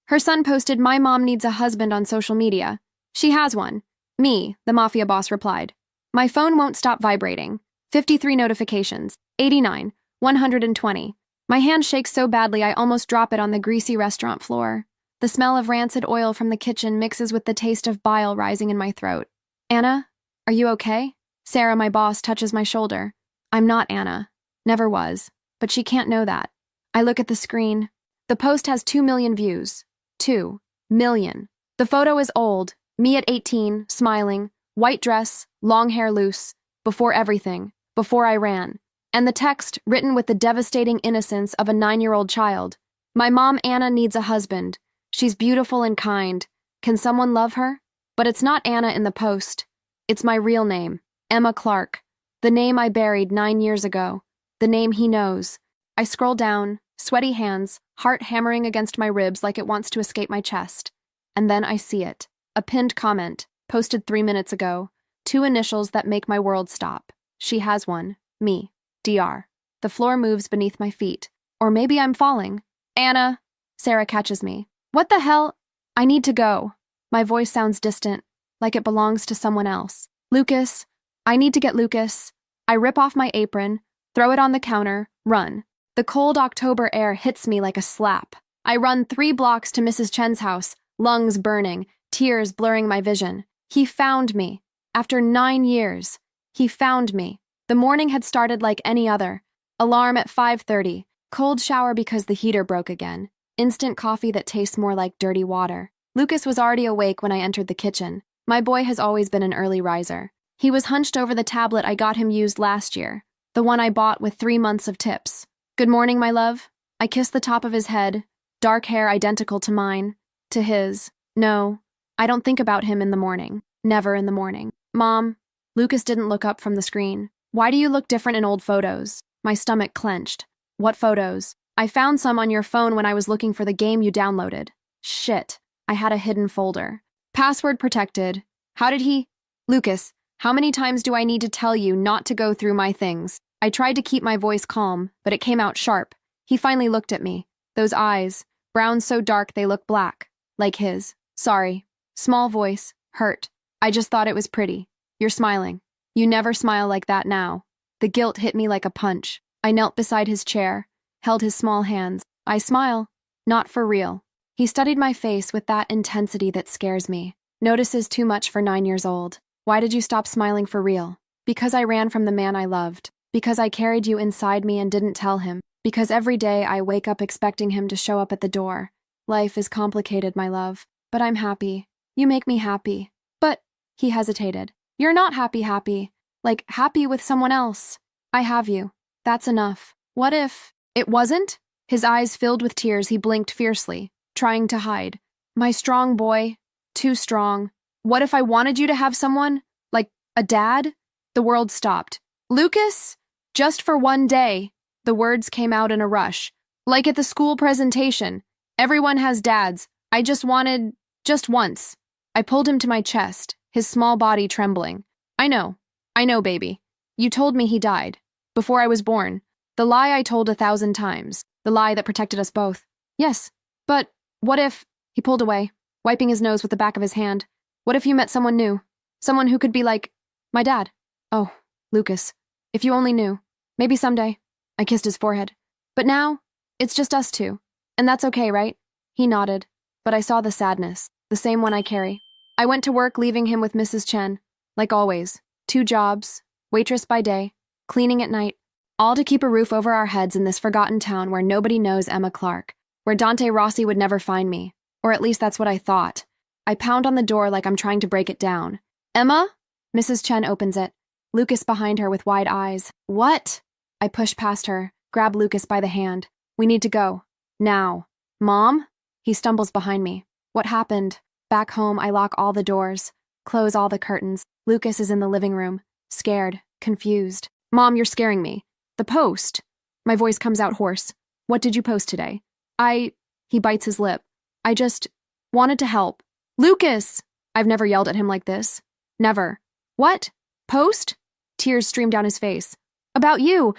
Her son posted, "My mom needs a husband" on social media. She has one. Me, the Mafia boss replied. My phone won't stop vibrating. 53 notifications. 89. 120. My hand shakes so badly I almost drop it on the greasy restaurant floor. The smell of rancid oil from the kitchen mixes with the taste of bile rising in my throat. Anna, are you okay? Sarah, my boss, touches my shoulder. I'm not Anna. Never was. But she can't know that. I look at the screen. The post has 2 million views. 2 million. The photo is old. Me at 18, smiling, white dress, long hair loose, before everything, before I ran. And the text, written with the devastating innocence of a 9-year-old child. My mom, Anna, needs a husband. She's beautiful and kind. Can someone love her? But it's not Anna in the post. It's my real name, Emma Clark. The name I buried 9 years ago. The name he knows. I scroll down, sweaty hands, heart hammering against my ribs like it wants to escape my chest. And then I see it. A pinned comment, posted 3 minutes ago. 2 initials that make my world stop. She has one. Me. DR. The floor moves beneath my feet. Or maybe I'm falling. Anna. Sarah catches me. What the hell? I need to go. My voice sounds distant, like it belongs to someone else. Lucas. I need to get Lucas. I rip off my apron, throw it on the counter, run. The cold October air hits me like a slap. I run 3 blocks to Mrs. Chen's house, lungs burning, tears blurring my vision. He found me. After 9 years, he found me. The morning had started like any other. Alarm at 5:30. Cold shower because the heater broke again. Instant coffee that tastes more like dirty water. Lucas was already awake when I entered the kitchen. My boy has always been an early riser. He was hunched over the tablet I got him used last year, the one I bought with 3 months of tips. Good morning, my love. I kissed the top of his head, dark hair identical to mine, to his. No, I don't think about him in the morning. Never in the morning. Mom. Lucas didn't look up from the screen. Why do you look different in old photos? My stomach clenched. What photos? I found some on your phone when I was looking for the game you downloaded. Shit. I had a hidden folder. Password protected. How did he? Lucas, how many times do I need to tell you not to go through my things? I tried to keep my voice calm, but it came out sharp. He finally looked at me. Those eyes, brown so dark they look black. Like his. Sorry. Small voice. Hurt. I just thought it was pretty. You're smiling. You never smile like that now. The guilt hit me like a punch. I knelt beside his chair, held his small hands. I smile. Not for real. He studied my face with that intensity that scares me. Notices too much for 9 years old. Why did you stop smiling for real? Because I ran from the man I loved. Because I carried you inside me and didn't tell him. Because every day I wake up expecting him to show up at the door. Life is complicated, my love. But I'm happy. You make me happy. But, he hesitated. You're not happy. Like, happy with someone else. I have you. That's enough. What if it wasn't? His eyes filled with tears, he blinked fiercely, trying to hide. My strong boy. Too strong. What if I wanted you to have someone? Like, a dad? The world stopped. Lucas? Just for one day. The words came out in a rush. Like at the school presentation. Everyone has dads. I just wanted, just once. I pulled him to my chest, his small body trembling. I know, baby. You told me he died. Before I was born. The lie I told 1,000 times. The lie that protected us both. Yes, but what if... He pulled away, wiping his nose with the back of his hand. What if you met someone new? Someone who could be like... my dad. Oh, Lucas. If you only knew. Maybe someday. I kissed his forehead. But now, it's just us two. And that's okay, right? He nodded. But I saw the sadness. The same one I carry. I went to work, leaving him with Mrs. Chen. Like always. 2 jobs. Waitress by day. Cleaning at night. All to keep a roof over our heads in this forgotten town where nobody knows Emma Clark. Where Dante Rossi would never find me. Or at least that's what I thought. I pound on the door like I'm trying to break it down. Emma? Mrs. Chen opens it. Lucas behind her with wide eyes. What? I push past her, grab Lucas by the hand. We need to go. Now. Mom? He stumbles behind me. What happened? Back home, I lock all the doors, close all the curtains. Lucas is in the living room, scared, confused. Mom, you're scaring me. The post. My voice comes out hoarse. What did you post today? He bites his lip. I just wanted to help. Lucas! I've never yelled at him like this. Never. What? Post? Tears stream down his face. About you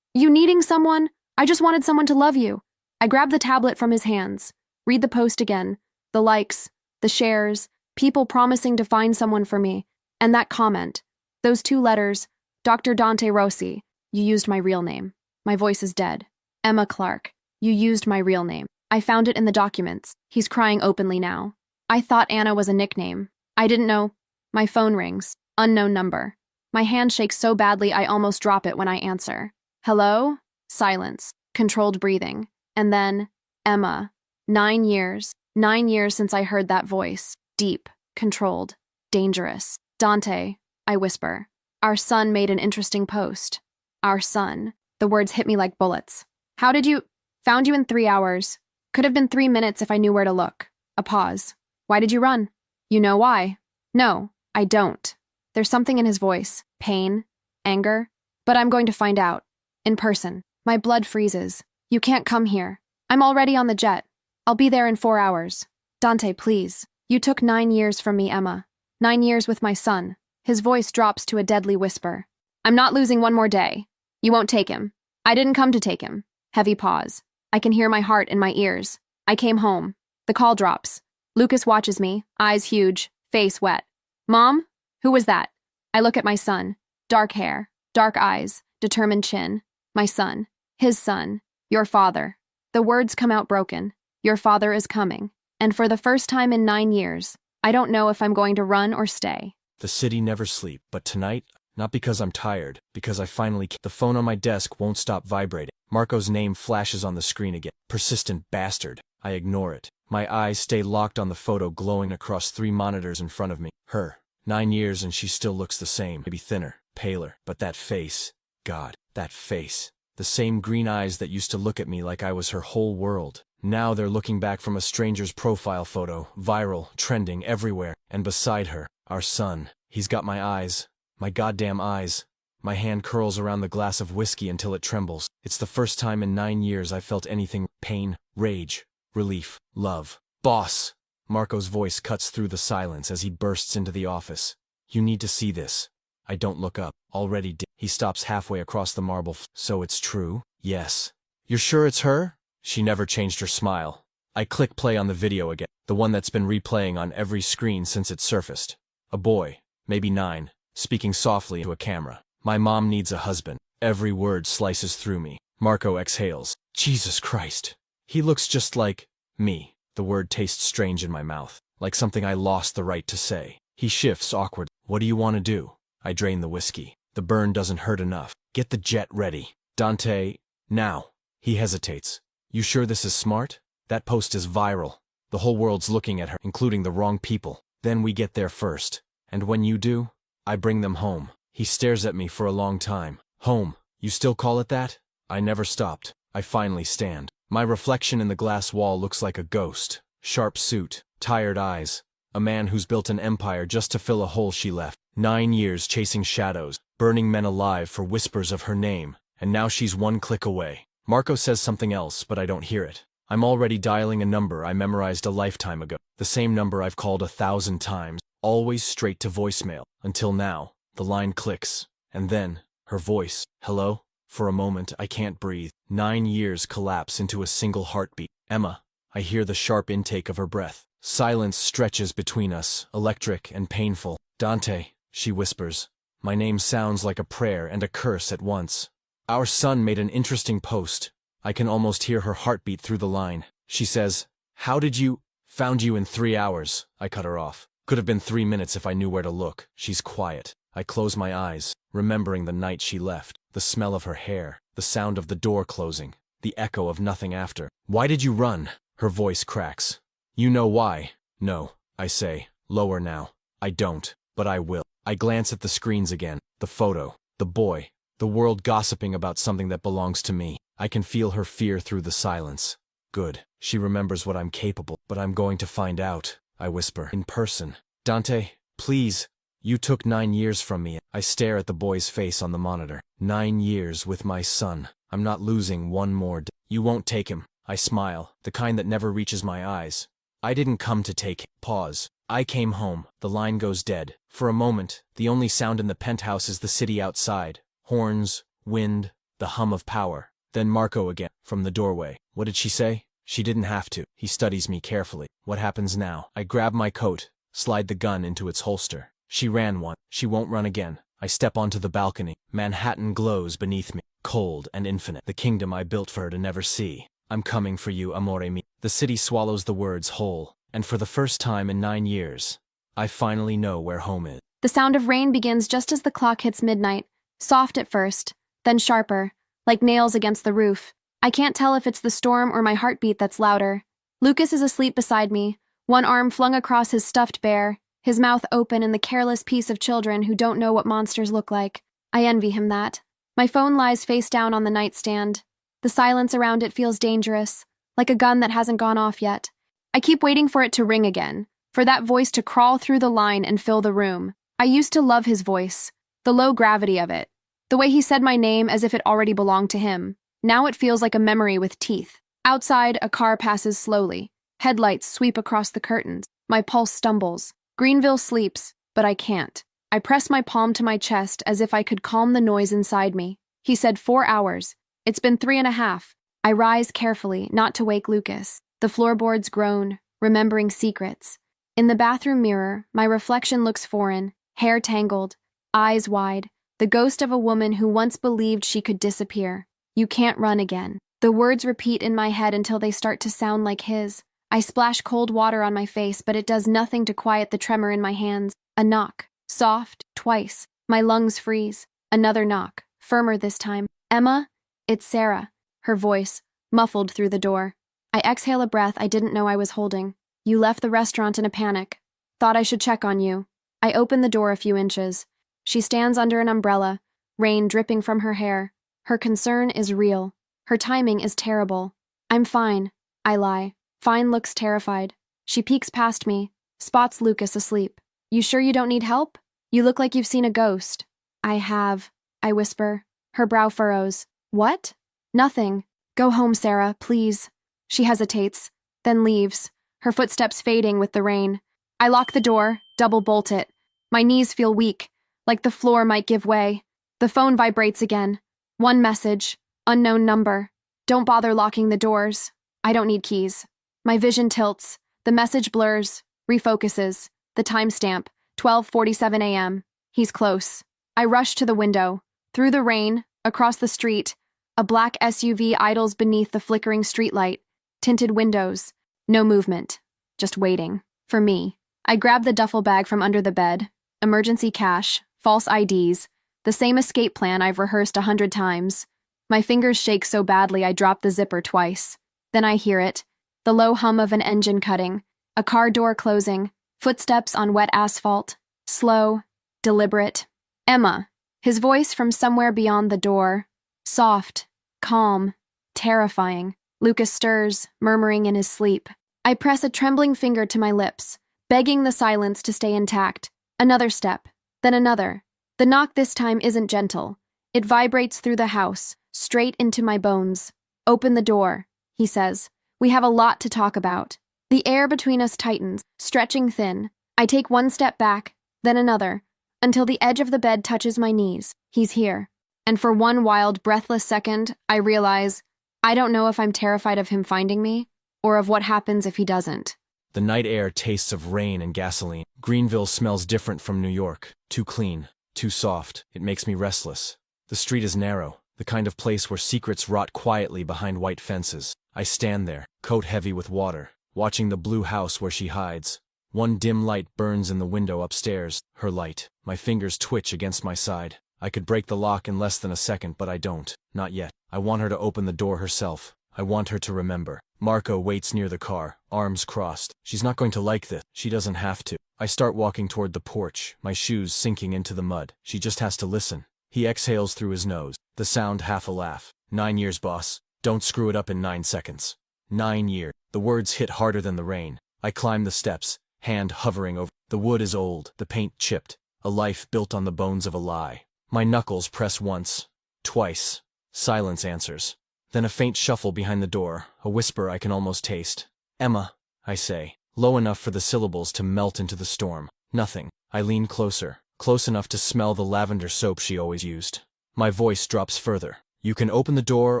needing someone. I just wanted someone to love you. I grabbed the tablet from his hands. Read the post again. The likes, the shares, people promising to find someone for me. And that comment. Those 2 letters, Dr. Dante Rossi. You used my real name. My voice is dead. Emma Clark. You used my real name. I found it in the documents. He's crying openly now. I thought Anna was a nickname. I didn't know. My phone rings. Unknown number. My hand shakes so badly I almost drop it when I answer. Hello? Silence. Controlled breathing. And then, Emma. 9 years. 9 years since I heard that voice. Deep. Controlled. Dangerous. Dante. I whisper. Our son made an interesting post. Our son. The words hit me like bullets. How did you... Found you in 3 hours. Could have been 3 minutes if I knew where to look. A pause. Why did you run? You know why? No, I don't. There's something in his voice. Pain. Anger. But I'm going to find out. In person. My blood freezes. You can't come here. I'm already on the jet. I'll be there in 4 hours. Dante, please. You took 9 years from me, Emma. 9 years with my son. His voice drops to a deadly whisper. I'm not losing one more day. You won't take him. I didn't come to take him. Heavy pause. I can hear my heart in my ears. I came home. The call drops. Lucas watches me, eyes huge, face wet. Mom? Who was that? I look at my son. Dark hair, dark eyes, determined chin. My son. His son. Your father. The words come out broken. Your father is coming. And for the first time in 9 years, I don't know if I'm going to run or stay. The city never sleeps, but tonight, not because I'm tired, because I finally The phone on my desk won't stop vibrating. Marco's name flashes on the screen again. Persistent bastard. I ignore it. My eyes stay locked on the photo glowing across 3 monitors in front of me. Her. 9 years and she still looks the same. Maybe thinner, paler. But that face. God, that face. The same green eyes that used to look at me like I was her whole world. Now they're looking back from a stranger's profile photo, viral, trending everywhere. And beside her, our son. He's got my eyes. My goddamn eyes. My hand curls around the glass of whiskey until it trembles. It's the first time in 9 years I felt anything. Pain, rage, relief, love. Boss! Marco's voice cuts through the silence as he bursts into the office. You need to see this. I don't look up. Already did. He stops halfway across the marble. So it's true? Yes. You're sure it's her? She never changed her smile. I click play on the video again. The one that's been replaying on every screen since it surfaced. A boy, maybe 9, speaking softly into a camera. My mom needs a husband. Every word slices through me. Marco exhales. Jesus Christ. He looks just like me. The word tastes strange in my mouth, like something I lost the right to say. He shifts awkward. What do you want to do? I drain the whiskey. The burn doesn't hurt enough. Get the jet ready. Dante, now. He hesitates. You sure this is smart? That post is viral. The whole world's looking at her, including the wrong people. Then we get there first. And when you do, I bring them home. He stares at me for a long time. Home, you still call it that? I never stopped. I finally stand. My reflection in the glass wall looks like a ghost. Sharp suit, tired eyes. A man who's built an empire just to fill a hole she left. 9 years chasing shadows, burning men alive for whispers of her name. And now she's 1 click away. Marco says something else, but I don't hear it. I'm already dialing a number I memorized a lifetime ago. The same number I've called 1,000 times. Always straight to voicemail. Until now. The line clicks, and then, her voice, hello? For a moment, I can't breathe. 9 years collapse into a single heartbeat. Emma, I hear the sharp intake of her breath. Silence stretches between us, electric and painful. Dante, she whispers. My name sounds like a prayer and a curse at once. Our son made an interesting post. I can almost hear her heartbeat through the line. She says, how did you... Found you in 3 hours. I cut her off. Could have been 3 minutes if I knew where to look. She's quiet. I close my eyes, remembering the night she left, the smell of her hair, the sound of the door closing, the echo of nothing after. Why did you run? Her voice cracks. You know why? No, I say, lower now. I don't, but I will. I glance at the screens again, the photo, the boy, the world gossiping about something that belongs to me. I can feel her fear through the silence. Good, she remembers what I'm capable, but I'm going to find out, I whisper, in person. Dante, please. You took 9 years from me. I stare at the boy's face on the monitor. 9 years with my son. I'm not losing one more day. You won't take him. I smile, the kind that never reaches my eyes. I didn't come to take him. Pause. I came home. The line goes dead. For a moment, the only sound in the penthouse is the city outside. Horns, wind, the hum of power. Then Marco again, from the doorway. What did she say? She didn't have to. He studies me carefully. What happens now? I grab my coat, slide the gun into its holster. She ran once. She won't run again. I step onto the balcony. Manhattan glows beneath me, cold and infinite. The kingdom I built for her to never see. I'm coming for you, amore mio. The city swallows the words whole, and for the first time in 9 years, I finally know where home is. The sound of rain begins just as the clock hits midnight, soft at first, then sharper, like nails against the roof. I can't tell if it's the storm or my heartbeat that's louder. Lucas is asleep beside me, one arm flung across his stuffed bear, his mouth open in the careless peace of children who don't know what monsters look like. I envy him that. My phone lies face down on the nightstand. The silence around it feels dangerous, like a gun that hasn't gone off yet. I keep waiting for it to ring again, for that voice to crawl through the line and fill the room. I used to love his voice, the low gravity of it, the way he said my name as if it already belonged to him. Now it feels like a memory with teeth. Outside, a car passes slowly. Headlights sweep across the curtains. My pulse stumbles. Greenville sleeps, but I can't. I press my palm to my chest as if I could calm the noise inside me. He said 4 hours. It's been 3.5. I rise carefully, not to wake Lucas. The floorboards groan, remembering secrets. In the bathroom mirror, my reflection looks foreign, hair tangled, eyes wide, the ghost of a woman who once believed she could disappear. You can't run again. The words repeat in my head until they start to sound like his. I splash cold water on my face, but it does nothing to quiet the tremor in my hands. A knock. Soft, twice. My lungs freeze. Another knock. Firmer this time. Emma? It's Sarah. Her voice, muffled through the door. I exhale a breath I didn't know I was holding. You left the restaurant in a panic. Thought I should check on you. I open the door a few inches. She stands under an umbrella, rain dripping from her hair. Her concern is real. Her timing is terrible. I'm fine. I lie. Fine looks terrified. She peeks past me, spots Lucas asleep. You sure you don't need help? You look like you've seen a ghost. I have, I whisper. Her brow furrows. What? Nothing. Go home, Sarah, please. She hesitates, then leaves, her footsteps fading with the rain. I lock the door, double bolt it. My knees feel weak, like the floor might give way. The phone vibrates again. One message, unknown number. Don't bother locking the doors. I don't need keys. My vision tilts. The message blurs, refocuses. The timestamp, 12:47 a.m. He's close. I rush to the window. Through the rain, across the street, a black SUV idles beneath the flickering streetlight. Tinted windows. No movement. Just waiting. For me. I grab the duffel bag from under the bed. Emergency cash, false IDs, the same escape plan I've rehearsed 100 times. My fingers shake so badly I drop the zipper twice. Then I hear it. The low hum of an engine cutting. A car door closing. Footsteps on wet asphalt. Slow. Deliberate. Emma. His voice from somewhere beyond the door. Soft. Calm. Terrifying. Lucas stirs, murmuring in his sleep. I press a trembling finger to my lips, begging the silence to stay intact. Another step, then another. The knock this time isn't gentle. It vibrates through the house, straight into my bones. Open the door, he says. We have a lot to talk about. The air between us tightens, stretching thin. I take one step back, then another, until the edge of the bed touches my knees. He's here. And for one wild, breathless second, I realize I don't know if I'm terrified of him finding me, or of what happens if he doesn't. The night air tastes of rain and gasoline. Greenville smells different from New York. Too clean, too soft. It makes me restless. The street is narrow, the kind of place where secrets rot quietly behind white fences. I stand there, coat heavy with water, watching the blue house where she hides. One dim light burns in the window upstairs, her light. My fingers twitch against my side. I could break the lock in less than a second, but I don't. Not yet. I want her to open the door herself. I want her to remember. Marco waits near the car, arms crossed. She's not going to like this. She doesn't have to. I start walking toward the porch, my shoes sinking into the mud. She just has to listen. He exhales through his nose, the sound half a laugh. 9 years, boss. Don't screw it up in 9 seconds. 9 years. The words hit harder than the rain. I climb the steps, hand hovering over. The wood is old, the paint chipped. A life built on the bones of a lie. My knuckles press once, twice. Silence answers. Then a faint shuffle behind the door, a whisper I can almost taste. Emma, I say, low enough for the syllables to melt into the storm. Nothing. I lean closer, close enough to smell the lavender soap she always used. My voice drops further. You can open the door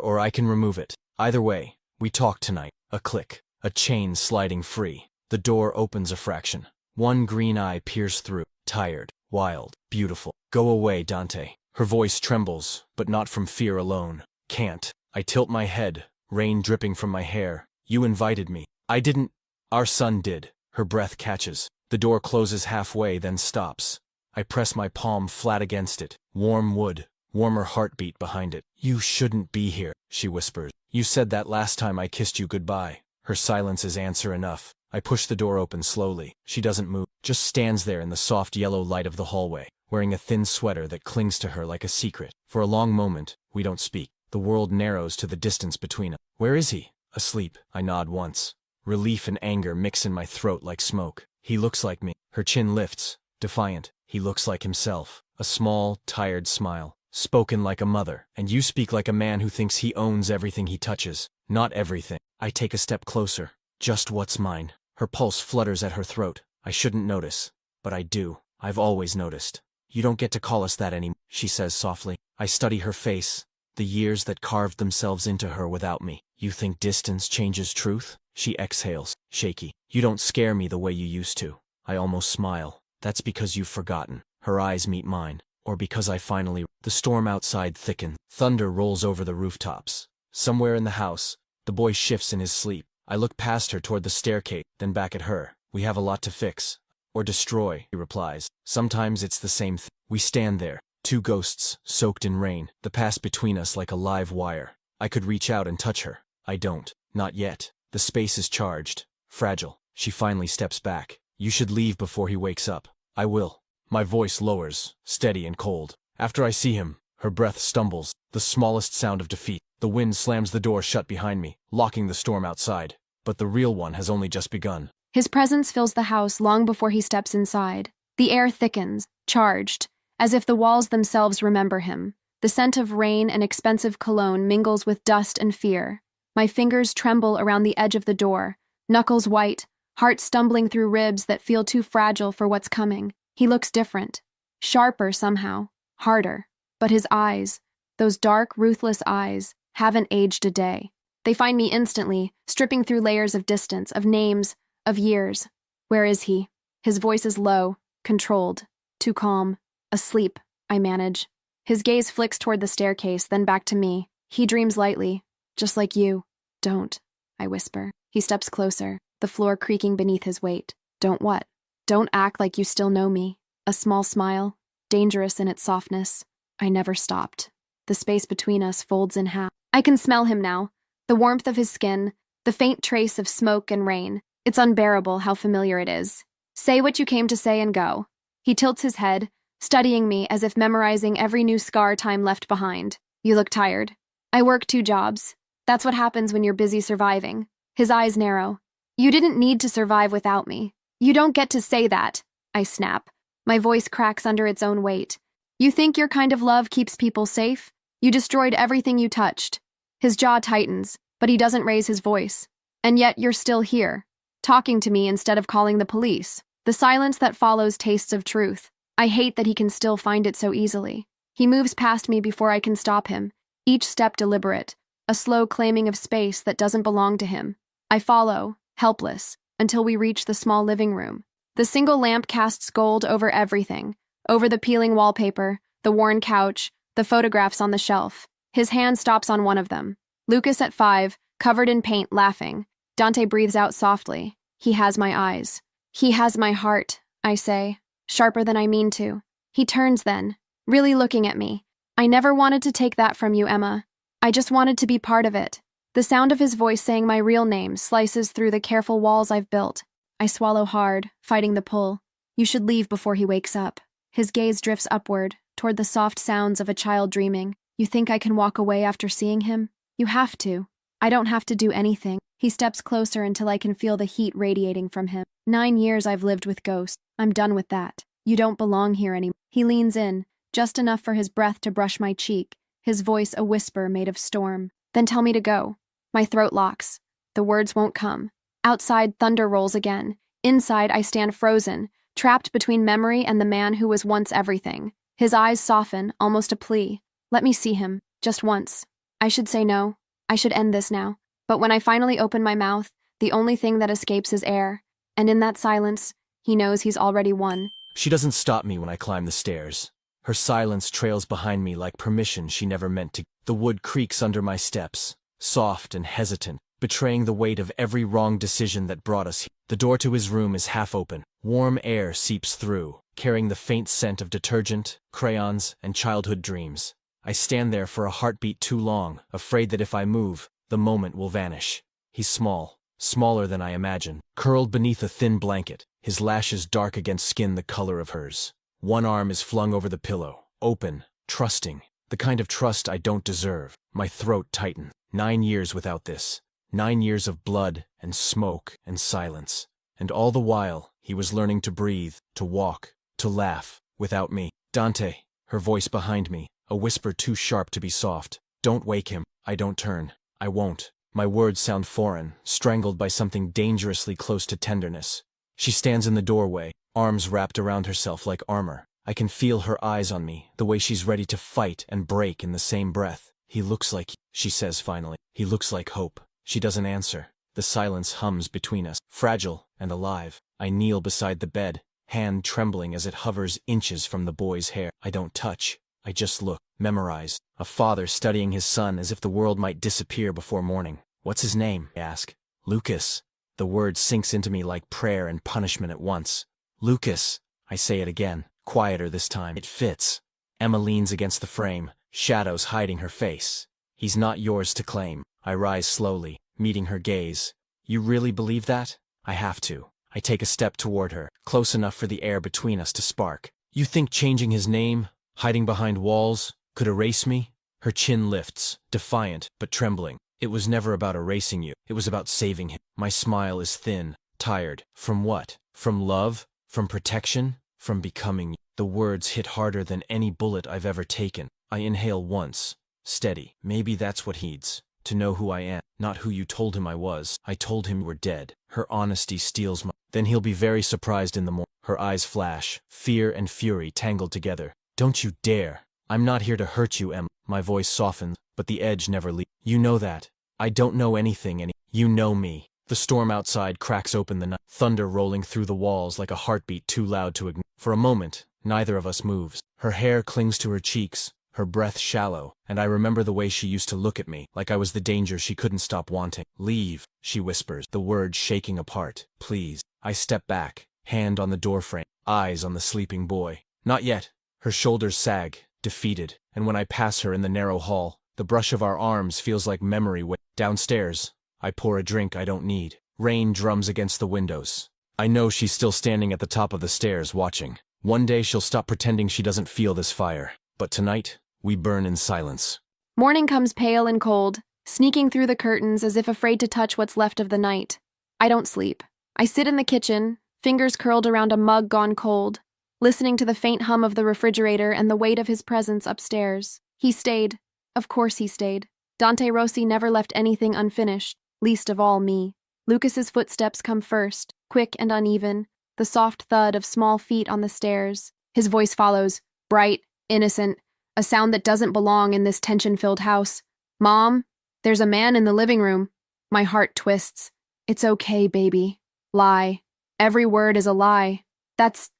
or I can remove it. Either way, we talk tonight. A click. A chain sliding free. The door opens a fraction. One green eye peers through. Tired. Wild. Beautiful. Go away, Dante. Her voice trembles, but not from fear alone. Can't. I tilt my head, rain dripping from my hair. You invited me. I didn't. Our son did. Her breath catches. The door closes halfway, then stops. I press my palm flat against it. Warm wood. Warmer heartbeat behind it. You shouldn't be here, she whispers. You said that last time I kissed you goodbye. Her silence is answer enough. I push the door open slowly. She doesn't move, just stands there in the soft yellow light of the hallway, wearing a thin sweater that clings to her like a secret. For a long moment, we don't speak. The world narrows to the distance between us. Where is he? Asleep. I nod once. Relief and anger mix in my throat like smoke. He looks like me. Her chin lifts, defiant. He looks like himself. A small, tired smile. Spoken like a mother. And you speak like a man who thinks he owns everything he touches. Not everything. I take a step closer. Just what's mine. Her pulse flutters at her throat. I shouldn't notice. But I do. I've always noticed. You don't get to call us that anymore, she says softly. I study her face. The years that carved themselves into her without me. You think distance changes truth? She exhales, shaky. You don't scare me the way you used to. I almost smile. That's because you've forgotten. Her eyes meet mine. Or because I finally... The storm outside thickens. Thunder rolls over the rooftops. Somewhere in the house, the boy shifts in his sleep. I look past her toward the staircase, then back at her. We have a lot to fix. Or destroy, he replies. Sometimes it's the same thing. We stand there, two ghosts, soaked in rain, the past between us like a live wire. I could reach out and touch her. I don't. Not yet. The space is charged. Fragile. She finally steps back. You should leave before he wakes up. I will. My voice lowers, steady and cold. After I see him, her breath stumbles, the smallest sound of defeat. The wind slams the door shut behind me, locking the storm outside. But the real one has only just begun. His presence fills the house long before he steps inside. The air thickens, charged, as if the walls themselves remember him. The scent of rain and expensive cologne mingles with dust and fear. My fingers tremble around the edge of the door, knuckles white, heart stumbling through ribs that feel too fragile for what's coming. He looks different, sharper somehow, harder. But his eyes, those dark, ruthless eyes, haven't aged a day. They find me instantly, stripping through layers of distance, of names, of years. Where is he? His voice is low, controlled, too calm. Asleep, I manage. His gaze flicks toward the staircase, then back to me. He dreams lightly, just like you. Don't, I whisper. He steps closer, the floor creaking beneath his weight. Don't what? Don't act like you still know me. A small smile, dangerous in its softness. I never stopped. The space between us folds in half. I can smell him now. The warmth of his skin, the faint trace of smoke and rain. It's unbearable how familiar it is. Say what you came to say and go. He tilts his head, studying me as if memorizing every new scar time left behind. You look tired. I work 2 jobs. That's what happens when you're busy surviving. His eyes narrow. You didn't need to survive without me. You don't get to say that. I snap. My voice cracks under its own weight. You think your kind of love keeps people safe? You destroyed everything you touched. His jaw tightens, but he doesn't raise his voice. And yet you're still here, talking to me instead of calling the police. The silence that follows tastes of truth. I hate that he can still find it so easily. He moves past me before I can stop him, each step deliberate, a slow claiming of space that doesn't belong to him. I follow, helpless, until we reach the small living room. The single lamp casts gold over everything, over the peeling wallpaper, the worn couch, the photographs on the shelf. His hand stops on one of them. Lucas at 5, covered in paint, laughing. Dante breathes out softly. He has my eyes. He has my heart, I say, sharper than I mean to. He turns then, really looking at me. I never wanted to take that from you, Emma. I just wanted to be part of it. The sound of his voice saying my real name slices through the careful walls I've built. I swallow hard, fighting the pull. You should leave before he wakes up. His gaze drifts upward, toward the soft sounds of a child dreaming. You think I can walk away after seeing him? You have to. I don't have to do anything. He steps closer until I can feel the heat radiating from him. 9 years I've lived with ghosts. I'm done with that. You don't belong here anymore. He leans in, just enough for his breath to brush my cheek, his voice a whisper made of storm. Then tell me to go. My throat locks. The words won't come. Outside, thunder rolls again. Inside, I stand frozen, trapped between memory and the man who was once everything. His eyes soften, almost a plea. Let me see him, just once. I should say no. I should end this now. But when I finally open my mouth, the only thing that escapes is air. And in that silence, he knows he's already won. She doesn't stop me when I climb the stairs. Her silence trails behind me like permission she never meant to. The wood creaks under my steps, soft and hesitant, betraying the weight of every wrong decision that brought us here. The door to his room is half open. Warm air seeps through, carrying the faint scent of detergent, crayons, and childhood dreams. I stand there for a heartbeat too long, afraid that if I move, the moment will vanish. He's small, smaller than I imagined, curled beneath a thin blanket, his lashes dark against skin the color of hers. One arm is flung over the pillow, open, trusting, the kind of trust I don't deserve. My throat tightens. 9 years without this. 9 years of blood and smoke and silence. And all the while, he was learning to breathe, to walk, to laugh, without me. Dante, her voice behind me, a whisper too sharp to be soft. Don't wake him. I don't turn. I won't. My words sound foreign, strangled by something dangerously close to tenderness. She stands in the doorway, arms wrapped around herself like armor. I can feel her eyes on me, the way she's ready to fight and break in the same breath. He looks like, she says finally. He looks like hope. She doesn't answer. The silence hums between us, fragile and alive. I kneel beside the bed, hand trembling as it hovers inches from the boy's hair. I don't touch. I just look, memorized. A father studying his son as if the world might disappear before morning. What's his name? I ask. Lucas. The word sinks into me like prayer and punishment at once. Lucas. I say it again, quieter this time. It fits. Emma leans against the frame, shadows hiding her face. He's not yours to claim. I rise slowly, meeting her gaze. You really believe that? I have to. I take a step toward her, close enough for the air between us to spark. You think changing his name, hiding behind walls, could erase me? Her chin lifts, defiant but trembling. It was never about erasing you. It was about saving him. My smile is thin, tired. From what? From love? From protection? From becoming you. The words hit harder than any bullet I've ever taken. I inhale once. Steady. Maybe that's what he needs. To know who I am, not who you told him I was. I told him you were dead. Her honesty steals my... Then he'll be very surprised in the morning. Her eyes flash, fear and fury tangled together. Don't you dare. I'm not here to hurt you, Emma. My voice softens, but the edge never leaves. You know that. I don't know anything You know me. The storm outside cracks open the night, thunder rolling through the walls like a heartbeat too loud to ignore. For a moment, neither of us moves. Her hair clings to her cheeks, her breath shallow, and I remember the way she used to look at me, like I was the danger she couldn't stop wanting. Leave, she whispers, the words shaking apart. Please. I step back, hand on the doorframe, eyes on the sleeping boy. Not yet. Her shoulders sag, defeated, and when I pass her in the narrow hall, the brush of our arms feels like memory. Downstairs, I pour a drink I don't need. Rain drums against the windows. I know she's still standing at the top of the stairs watching. One day she'll stop pretending she doesn't feel this fire. But tonight, we burn in silence. Morning comes pale and cold, sneaking through the curtains as if afraid to touch what's left of the night. I don't sleep. I sit in the kitchen, fingers curled around a mug gone cold, listening to the faint hum of the refrigerator and the weight of his presence upstairs. He stayed. Of course he stayed. Dante Rossi never left anything unfinished, least of all me. Lucas's footsteps come first, quick and uneven, the soft thud of small feet on the stairs. His voice follows, bright, innocent, a sound that doesn't belong in this tension-filled house. Mom, there's a man in the living room. My heart twists. It's okay, baby. Lie. Every word is a lie. That's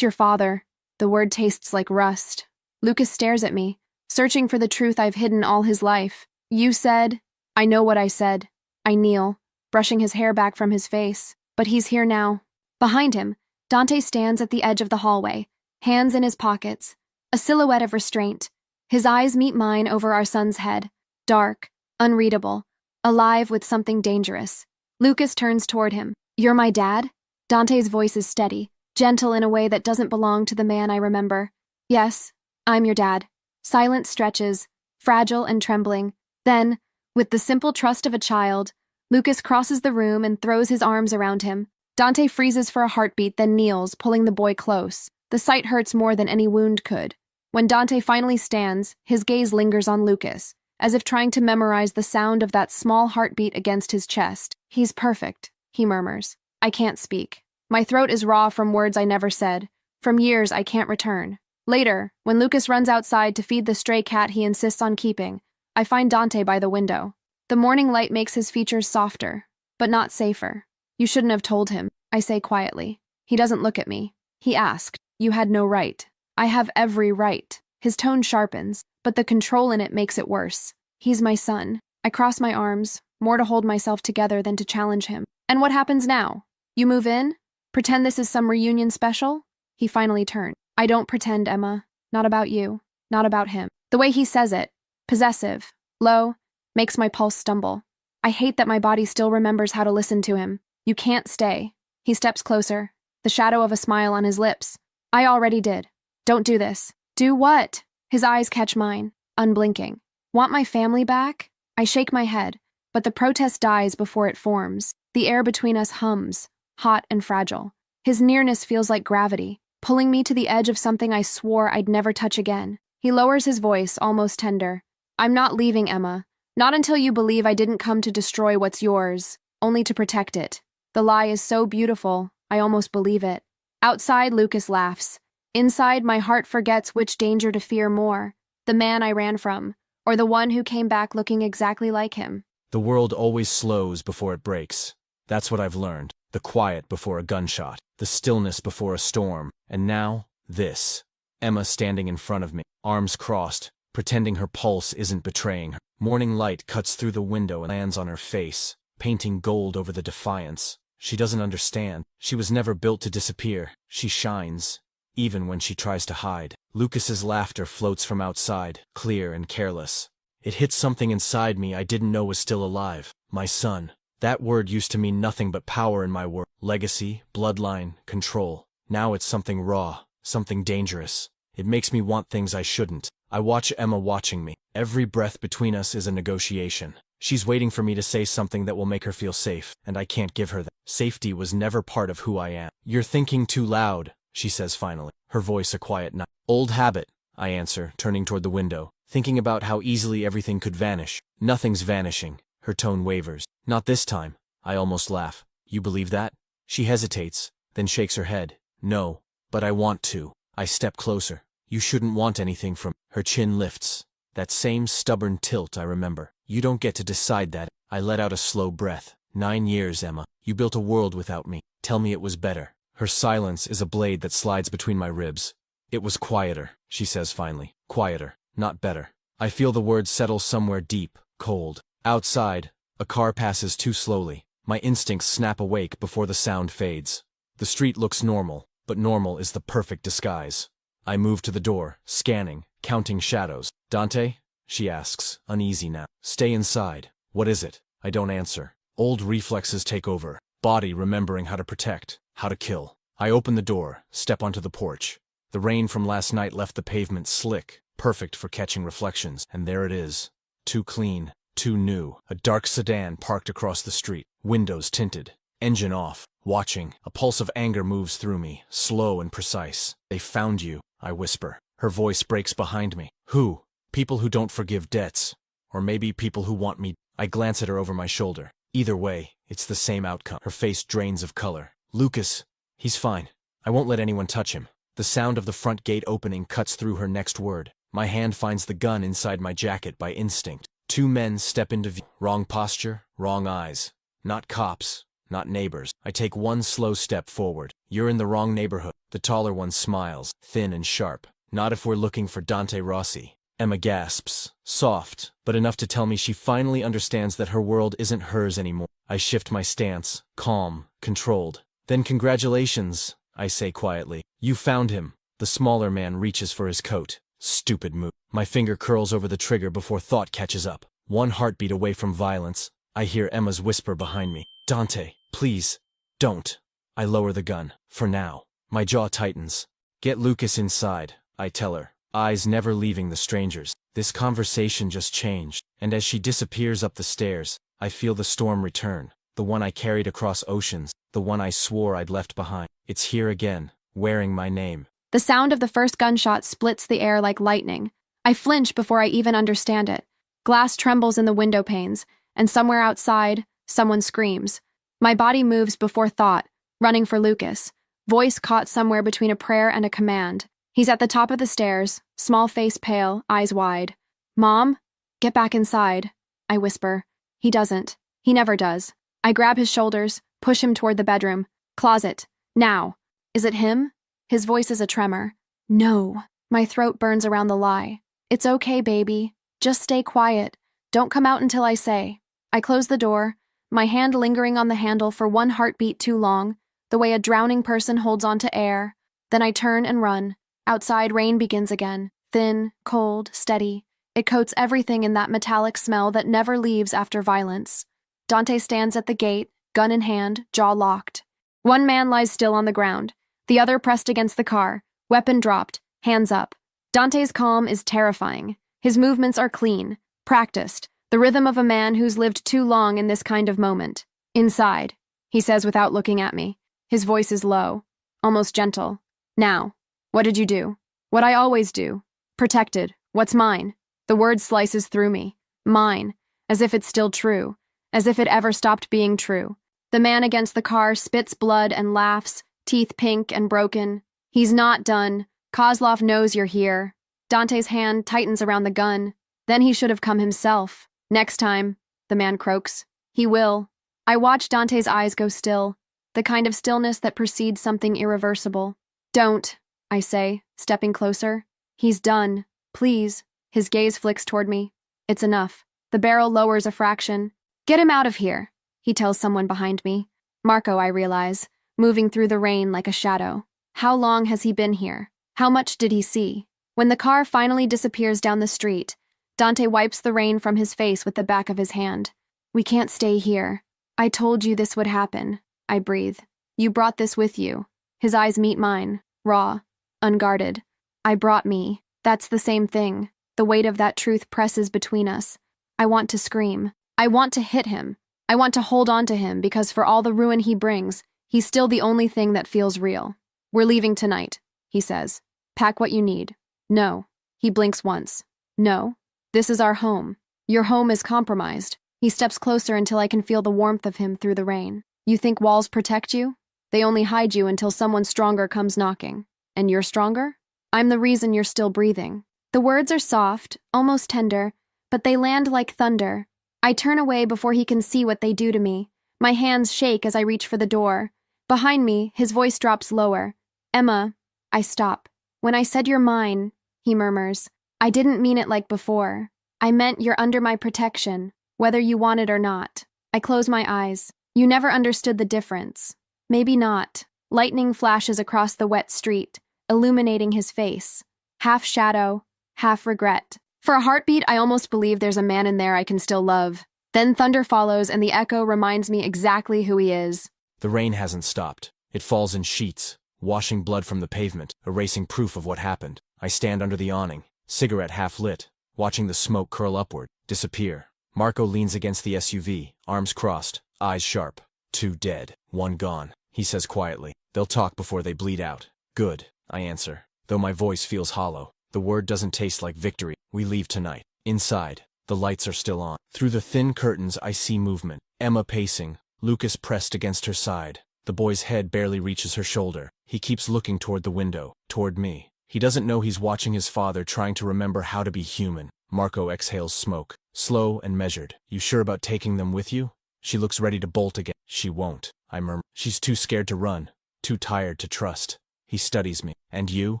your father. The word tastes like rust. Lucas stares at me, searching for the truth I've hidden all his life. You said... I know what I said. I kneel, brushing his hair back from his face. But he's here now. Behind him, Dante stands at the edge of the hallway, hands in his pockets, a silhouette of restraint. His eyes meet mine over our son's head, dark, unreadable, alive with something dangerous. Lucas turns toward him. You're my dad? Dante's voice is steady, gentle in a way that doesn't belong to the man I remember. Yes, I'm your dad. Silence stretches, fragile and trembling. Then, with the simple trust of a child, Lucas crosses the room and throws his arms around him. Dante freezes for a heartbeat, then kneels, pulling the boy close. The sight hurts more than any wound could. When Dante finally stands, his gaze lingers on Lucas, as if trying to memorize the sound of that small heartbeat against his chest. He's perfect, he murmurs. I can't speak. My throat is raw from words I never said, from years I can't return. Later, when Lucas runs outside to feed the stray cat he insists on keeping, I find Dante by the window. The morning light makes his features softer, but not safer. You shouldn't have told him, I say quietly. He doesn't look at me. He asked, "You had no right." I have every right. His tone sharpens, but the control in it makes it worse. He's my son. I cross my arms, more to hold myself together than to challenge him. And what happens now? You move in? Pretend this is some reunion special? He finally turned. I don't pretend, Emma. Not about you. Not about him. The way he says it, possessive, low, makes my pulse stumble. I hate that my body still remembers how to listen to him. You can't stay. He steps closer, the shadow of a smile on his lips. I already did. Don't do this. Do what? His eyes catch mine, unblinking. Want my family back? I shake my head, but the protest dies before it forms. The air between us hums, hot and fragile. His nearness feels like gravity, pulling me to the edge of something I swore I'd never touch again. He lowers his voice, almost tender. I'm not leaving, Emma. Not until you believe I didn't come to destroy what's yours, only to protect it. The lie is so beautiful, I almost believe it. Outside, Lucas laughs. Inside, my heart forgets which danger to fear more, the man I ran from, or the one who came back looking exactly like him. The world always slows before it breaks. That's what I've learned. The quiet before a gunshot, the stillness before a storm, and now, this. Emma standing in front of me, arms crossed, pretending her pulse isn't betraying her. Morning light cuts through the window and lands on her face, painting gold over the defiance. She doesn't understand. She was never built to disappear. She shines, even when she tries to hide. Lucas's laughter floats from outside, clear and careless. It hits something inside me I didn't know was still alive. My son. That word used to mean nothing but power in my world. Legacy, bloodline, control. Now it's something raw, something dangerous. It makes me want things I shouldn't. I watch Emma watching me. Every breath between us is a negotiation. She's waiting for me to say something that will make her feel safe, and I can't give her that. Safety was never part of who I am. You're thinking too loud, she says finally, her voice a quiet note. Old habit, I answer, turning toward the window, thinking about how easily everything could vanish. Nothing's vanishing. Her tone wavers. Not this time. I almost laugh. You believe that? She hesitates, then shakes her head. No, but I want to. I step closer. You shouldn't want anything from. Her chin lifts. That same stubborn tilt I remember. You don't get to decide that. I let out a slow breath. 9 years, Emma. You built a world without me. Tell me it was better. Her silence is a blade that slides between my ribs. It was quieter, she says finally. Quieter, not better. I feel the words settle somewhere deep, cold. Outside, a car passes too slowly. My instincts snap awake before the sound fades. The street looks normal, but normal is the perfect disguise. I move to the door, scanning, counting shadows. Dante? She asks, uneasy now. Stay inside. What is it? I don't answer. Old reflexes take over. Body remembering how to protect, how to kill. I open the door, step onto the porch. The rain from last night left the pavement slick, perfect for catching reflections, and there it is. Too clean, too new. A dark sedan parked across the street, windows tinted, engine off. Watching, a pulse of anger moves through me, slow and precise. They found you, I whisper. Her voice breaks behind me. Who? People who don't forgive debts. Or maybe people who want me. I glance at her over my shoulder. Either way, it's the same outcome. Her face drains of color. Lucas. He's fine. I won't let anyone touch him. The sound of the front gate opening cuts through her next word. My hand finds the gun inside my jacket by instinct. 2 men step into view. Wrong posture, wrong eyes. Not cops, not neighbors. I take one slow step forward. You're in the wrong neighborhood. The taller one smiles, thin and sharp. Not if we're looking for Dante Rossi. Emma gasps, soft, but enough to tell me she finally understands that her world isn't hers anymore. I shift my stance, calm, controlled. Then congratulations, I say quietly. You found him. The smaller man reaches for his coat. Stupid move. My finger curls over the trigger before thought catches up. One heartbeat away from violence. I hear Emma's whisper behind me. Dante, please, don't. I lower the gun. For now. My jaw tightens. Get Lucas inside, I tell her, eyes never leaving the strangers. This conversation just changed, and as she disappears up the stairs, I feel the storm return. The one I carried across oceans, the one I swore I'd left behind. It's here again, wearing my name. The sound of the first gunshot splits the air like lightning. I flinch before I even understand it. Glass trembles in the window panes, and somewhere outside, someone screams. My body moves before thought, running for Lucas. Voice caught somewhere between a prayer and a command. He's at the top of the stairs, small face pale, eyes wide. Mom? Get back inside, I whisper. He doesn't. He never does. I grab his shoulders, push him toward the bedroom. Closet. Now. Is it him? His voice is a tremor. No. My throat burns around the lie. It's okay, baby. Just stay quiet. Don't come out until I say. I close the door, my hand lingering on the handle for one heartbeat too long, the way a drowning person holds on to air. Then I turn and run. Outside, rain begins again. Thin, cold, steady. It coats everything in that metallic smell that never leaves after violence. Dante stands at the gate, gun in hand, jaw locked. One man lies still on the ground, the other pressed against the car, weapon dropped, hands up. Dante's calm is terrifying. His movements are clean, practiced, the rhythm of a man who's lived too long in this kind of moment. Inside, he says without looking at me. His voice is low, almost gentle. Now, what did you do? What I always do. Protected. What's mine? The word slices through me. Mine. As if it's still true. As if it ever stopped being true. The man against the car spits blood and laughs, teeth pink and broken. He's not done. Kozlov knows you're here. Dante's hand tightens around the gun. Then he should have come himself. Next time, the man croaks. He will. I watch Dante's eyes go still, the kind of stillness that precedes something irreversible. Don't, I say, stepping closer. He's done. Please. His gaze flicks toward me. It's enough. The barrel lowers a fraction. Get him out of here, he tells someone behind me. Marco, I realize, moving through the rain like a shadow. How long has he been here? How much did he see? When the car finally disappears down the street, Dante wipes the rain from his face with the back of his hand. We can't stay here. I told you this would happen, I breathe. You brought this with you. His eyes meet mine, raw, unguarded. I brought me. That's the same thing. The weight of that truth presses between us. I want to scream. I want to hit him. I want to hold on to him because for all the ruin he brings, he's still the only thing that feels real. We're leaving tonight, he says. Pack what you need. No. He blinks once. No. This is our home. Your home is compromised. He steps closer until I can feel the warmth of him through the rain. You think walls protect you? They only hide you until someone stronger comes knocking. And you're stronger? I'm the reason you're still breathing. The words are soft, almost tender, but they land like thunder. I turn away before he can see what they do to me. My hands shake as I reach for the door. Behind me, his voice drops lower. Emma. I stop. When I said you're mine, he murmurs, I didn't mean it like before. I meant you're under my protection, whether you want it or not. I close my eyes. You never understood the difference. Maybe not. Lightning flashes across the wet street, illuminating his face. Half shadow, half regret. For a heartbeat, I almost believe there's a man in there I can still love. Then thunder follows, and the echo reminds me exactly who he is. The rain hasn't stopped. It falls in sheets, washing blood from the pavement, erasing proof of what happened. I stand under the awning, cigarette half lit, watching the smoke curl upward, disappear. Marco leans against the SUV, arms crossed, eyes sharp. 2 dead, 1 gone, he says quietly. They'll talk before they bleed out. Good, I answer, though my voice feels hollow. The word doesn't taste like victory. We leave tonight. Inside, the lights are still on. Through the thin curtains, I see movement. Emma pacing, Lucas pressed against her side. The boy's head barely reaches her shoulder. He keeps looking toward the window, toward me. He doesn't know he's watching his father trying to remember how to be human. Marco exhales smoke, slow and measured. You sure about taking them with you? She looks ready to bolt again. She won't, I murmur. She's too scared to run, too tired to trust. He studies me. And you?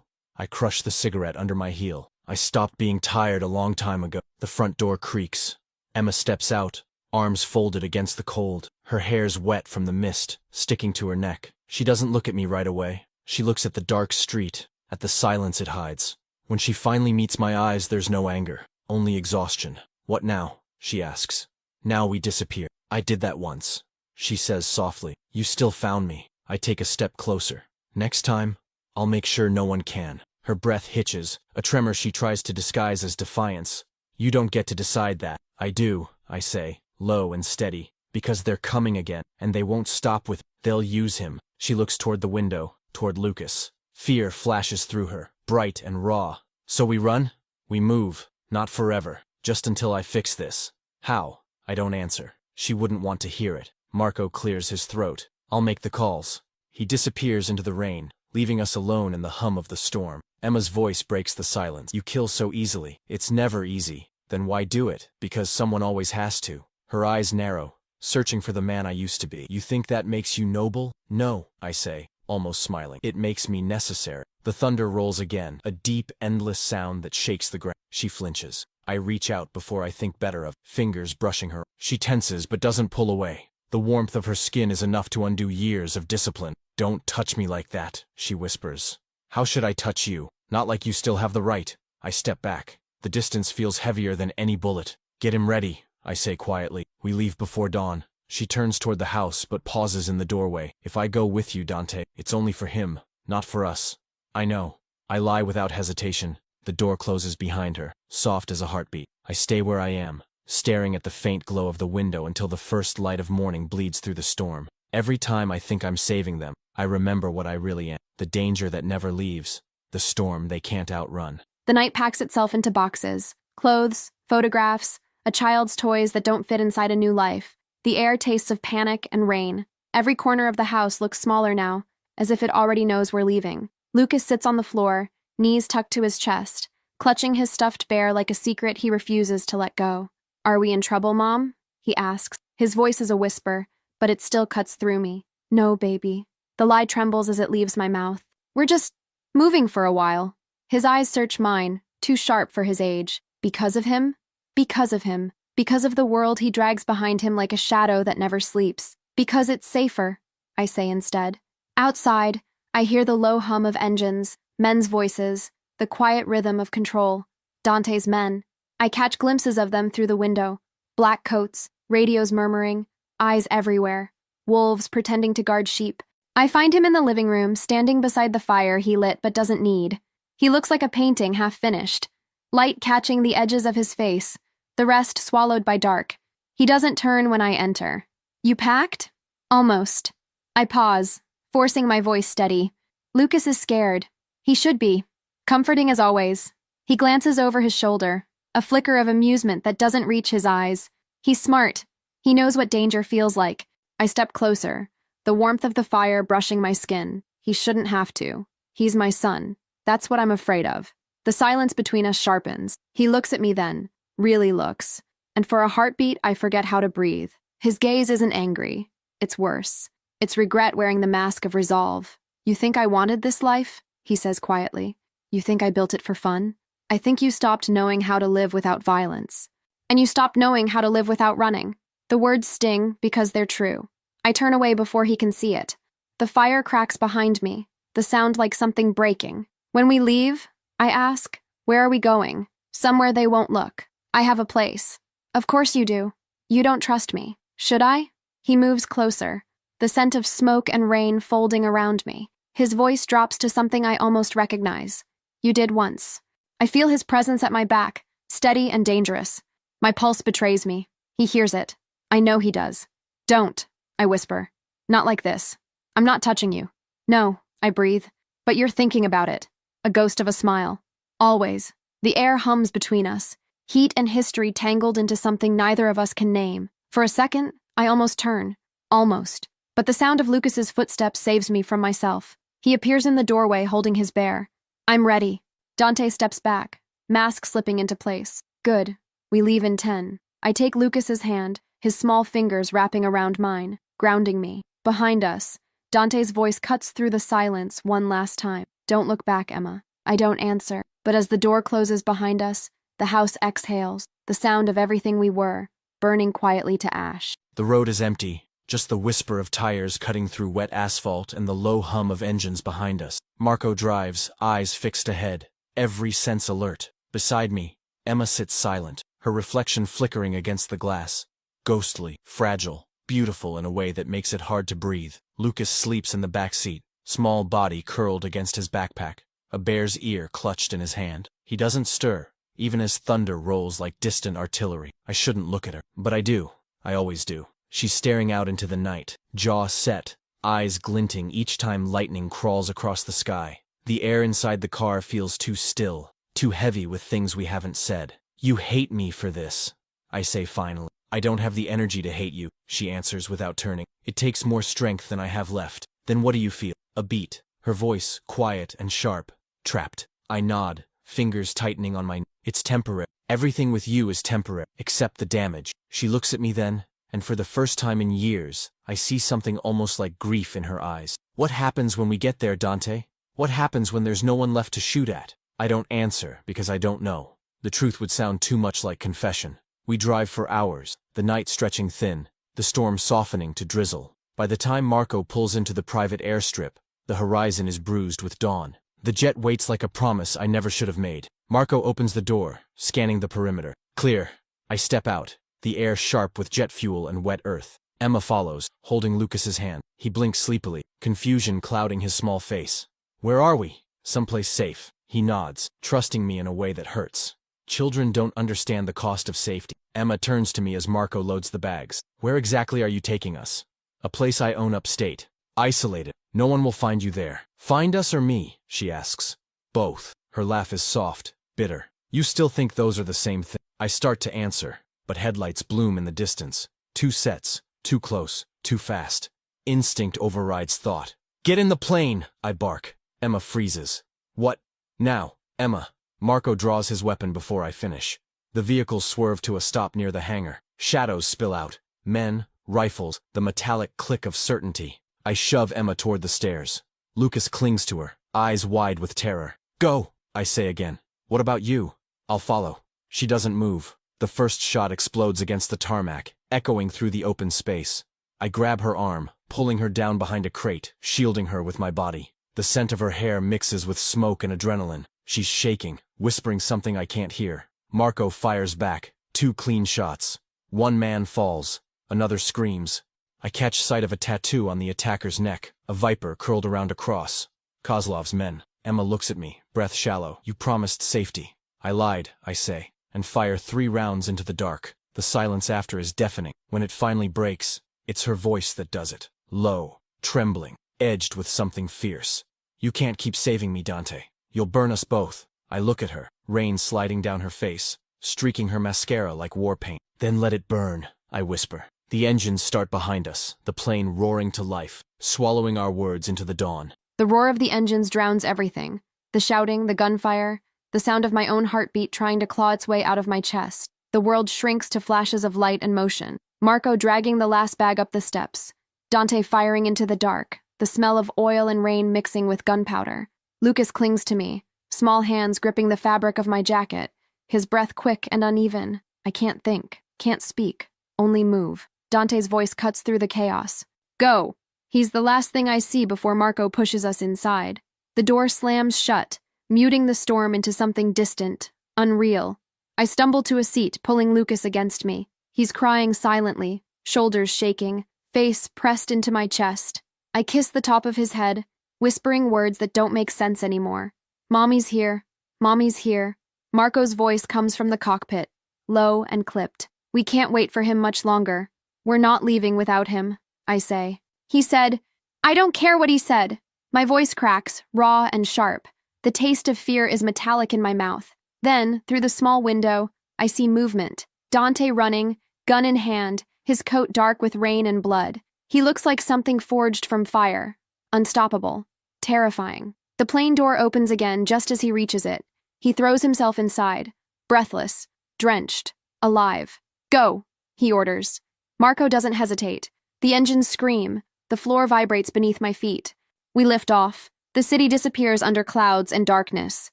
I crush the cigarette under my heel. I stopped being tired a long time ago. The front door creaks. Emma steps out, arms folded against the cold. Her hair's wet from the mist, sticking to her neck. She doesn't look at me right away. She looks at the dark street, at the silence it hides. When she finally meets my eyes, there's no anger, only exhaustion. What now? She asks. Now we disappear. I did that once, she says softly. You still found me. I take a step closer. Next time, I'll make sure no one can. Her breath hitches, a tremor she tries to disguise as defiance. You don't get to decide that. I do, I say, low and steady, because they're coming again, and they won't stop with. They'll use him. She looks toward the window, toward Lucas. Fear flashes through her, bright and raw. So we run? We move. Not forever. Just until I fix this. How? I don't answer. She wouldn't want to hear it. Marco clears his throat. I'll make the calls. He disappears into the rain, leaving us alone in the hum of the storm. Emma's voice breaks the silence. You kill so easily. It's never easy. Then why do it? Because someone always has to. Her eyes narrow, searching for the man I used to be. You think that makes you noble? No, I say, almost smiling. It makes me necessary. The thunder rolls again, a deep, endless sound that shakes the ground. She flinches. I reach out before I think better of, fingers brushing her. She tenses but doesn't pull away. The warmth of her skin is enough to undo years of discipline. Don't touch me like that, she whispers. How should I touch you? Not like you still have the right. I step back. The distance feels heavier than any bullet. Get him ready, I say quietly. We leave before dawn. She turns toward the house but pauses in the doorway. If I go with you, Dante, it's only for him, not for us. I know. I lie without hesitation. The door closes behind her, soft as a heartbeat. I stay where I am, staring at the faint glow of the window until the first light of morning bleeds through the storm. Every time I think I'm saving them, I remember what I really am. The danger that never leaves. The storm they can't outrun. The night packs itself into boxes. Clothes, photographs, a child's toys that don't fit inside a new life. The air tastes of panic and rain. Every corner of the house looks smaller now, as if it already knows we're leaving. Lucas sits on the floor, knees tucked to his chest, clutching his stuffed bear like a secret he refuses to let go. Are we in trouble, Mom? He asks. His voice is a whisper, but it still cuts through me. No, baby. The lie trembles as it leaves my mouth. We're just moving for a while. His eyes search mine, too sharp for his age. Because of him? Because of him. Because of the world he drags behind him like a shadow that never sleeps. Because it's safer, I say instead. Outside, I hear the low hum of engines, men's voices, the quiet rhythm of control. Dante's men. I catch glimpses of them through the window. Black coats, radios murmuring, eyes everywhere. Wolves pretending to guard sheep. I find him in the living room, standing beside the fire he lit but doesn't need. He looks like a painting half finished. Light catching the edges of his face, the rest swallowed by dark. He doesn't turn when I enter. You packed? Almost. I pause, forcing my voice steady. Lucas is scared. He should be. Comforting as always. He glances over his shoulder, a flicker of amusement that doesn't reach his eyes. He's smart. He knows what danger feels like. I step closer, the warmth of the fire brushing my skin. He shouldn't have to. He's my son. That's what I'm afraid of. The silence between us sharpens. He looks at me then, really looks. And for a heartbeat, I forget how to breathe. His gaze isn't angry. It's worse. It's regret wearing the mask of resolve. You think I wanted this life? He says quietly. You think I built it for fun? I think you stopped knowing how to live without violence. And you stopped knowing how to live without running. The words sting because they're true. I turn away before he can see it. The fire cracks behind me, the sound like something breaking. When we leave, I ask, where are we going? Somewhere they won't look. I have a place. Of course you do. You don't trust me. Should I? He moves closer, the scent of smoke and rain folding around me. His voice drops to something I almost recognize. You did once. I feel his presence at my back, steady and dangerous. My pulse betrays me. He hears it. I know he does. Don't, I whisper. Not like this. I'm not touching you. No, I breathe. But you're thinking about it. A ghost of a smile. Always. The air hums between us. Heat and history tangled into something neither of us can name. For a second, I almost turn. Almost. But the sound of Lucas's footsteps saves me from myself. He appears in the doorway holding his bear. I'm ready. Dante steps back, mask slipping into place. Good. We leave in 10. I take Lucas's hand, his small fingers wrapping around mine, grounding me. Behind us, Dante's voice cuts through the silence one last time. Don't look back, Emma. I don't answer. But as the door closes behind us, the house exhales, the sound of everything we were, burning quietly to ash. The road is empty, just the whisper of tires cutting through wet asphalt and the low hum of engines behind us. Marco drives, eyes fixed ahead, every sense alert. Beside me, Emma sits silent, her reflection flickering against the glass. Ghostly, fragile, beautiful in a way that makes it hard to breathe. Lucas sleeps in the back seat, small body curled against his backpack, a bear's ear clutched in his hand. He doesn't stir, even as thunder rolls like distant artillery. I shouldn't look at her, but I do. I always do. She's staring out into the night, jaw set, eyes glinting each time lightning crawls across the sky. The air inside the car feels too still, too heavy with things we haven't said. You hate me for this, I say finally. I don't have the energy to hate you, she answers without turning. It takes more strength than I have left. Then what do you feel? A beat, her voice quiet and sharp. Trapped. I nod, fingers tightening on my... It's temporary. Everything with you is temporary, except the damage. She looks at me then, and for the first time in years, I see something almost like grief in her eyes. What happens when we get there, Dante? What happens when there's no one left to shoot at? I don't answer because I don't know. The truth would sound too much like confession. We drive for hours, the night stretching thin, the storm softening to drizzle. By the time Marco pulls into the private airstrip, the horizon is bruised with dawn. The jet waits like a promise I never should have made. Marco opens the door, scanning the perimeter. Clear. I step out, the air sharp with jet fuel and wet earth. Emma follows, holding Lucas's hand. He blinks sleepily, confusion clouding his small face. Where are we? Someplace safe. He nods, trusting me in a way that hurts. Children don't understand the cost of safety. Emma turns to me as Marco loads the bags. Where exactly are you taking us? A place I own upstate. Isolated. No one will find you there. Find us or me? She asks. Both. Her laugh is soft, bitter. You still think those are the same thing? I start to answer, but headlights bloom in the distance. 2 sets, too close, too fast. Instinct overrides thought. Get in the plane, I bark. Emma freezes. What? Now, Emma. Marco draws his weapon before I finish. The vehicles swerve to a stop near the hangar. Shadows spill out. Men, rifles, the metallic click of certainty. I shove Emma toward the stairs. Lucas clings to her, eyes wide with terror. Go, I say again. What about you? I'll follow. She doesn't move. The first shot explodes against the tarmac, echoing through the open space. I grab her arm, pulling her down behind a crate, shielding her with my body. The scent of her hair mixes with smoke and adrenaline. She's shaking, whispering something I can't hear. Marco fires back, 2 clean shots. One man falls, another screams. I catch sight of a tattoo on the attacker's neck, a viper curled around a cross. Kozlov's men. Emma looks at me, breath shallow. You promised safety. I lied, I say, and fire 3 rounds into the dark. The silence after is deafening. When it finally breaks, it's her voice that does it. Low, trembling, edged with something fierce. You can't keep saving me, Dante. You'll burn us both. I look at her, rain sliding down her face, streaking her mascara like war paint. Then let it burn, I whisper. The engines start behind us, the plane roaring to life, swallowing our words into the dawn. The roar of the engines drowns everything. The shouting, the gunfire, the sound of my own heartbeat trying to claw its way out of my chest. The world shrinks to flashes of light and motion. Marco dragging the last bag up the steps. Dante firing into the dark, the smell of oil and rain mixing with gunpowder. Lucas clings to me, small hands gripping the fabric of my jacket, his breath quick and uneven. I can't think, can't speak, only move. Dante's voice cuts through the chaos. Go! He's the last thing I see before Marco pushes us inside. The door slams shut, muting the storm into something distant, unreal. I stumble to a seat, pulling Lucas against me. He's crying silently, shoulders shaking, face pressed into my chest. I kiss the top of his head, whispering words that don't make sense anymore. Mommy's here. Mommy's here. Marco's voice comes from the cockpit, low and clipped. We can't wait for him much longer. We're not leaving without him, I say. He said, I don't care what he said. My voice cracks, raw and sharp. The taste of fear is metallic in my mouth. Then, through the small window, I see movement. Dante running, gun in hand, his coat dark with rain and blood. He looks like something forged from fire. Unstoppable. Terrifying. The plane door opens again just as he reaches it. He throws himself inside, breathless, drenched, alive. Go, he orders. Marco doesn't hesitate. The engines scream. The floor vibrates beneath my feet. We lift off. The city disappears under clouds and darkness.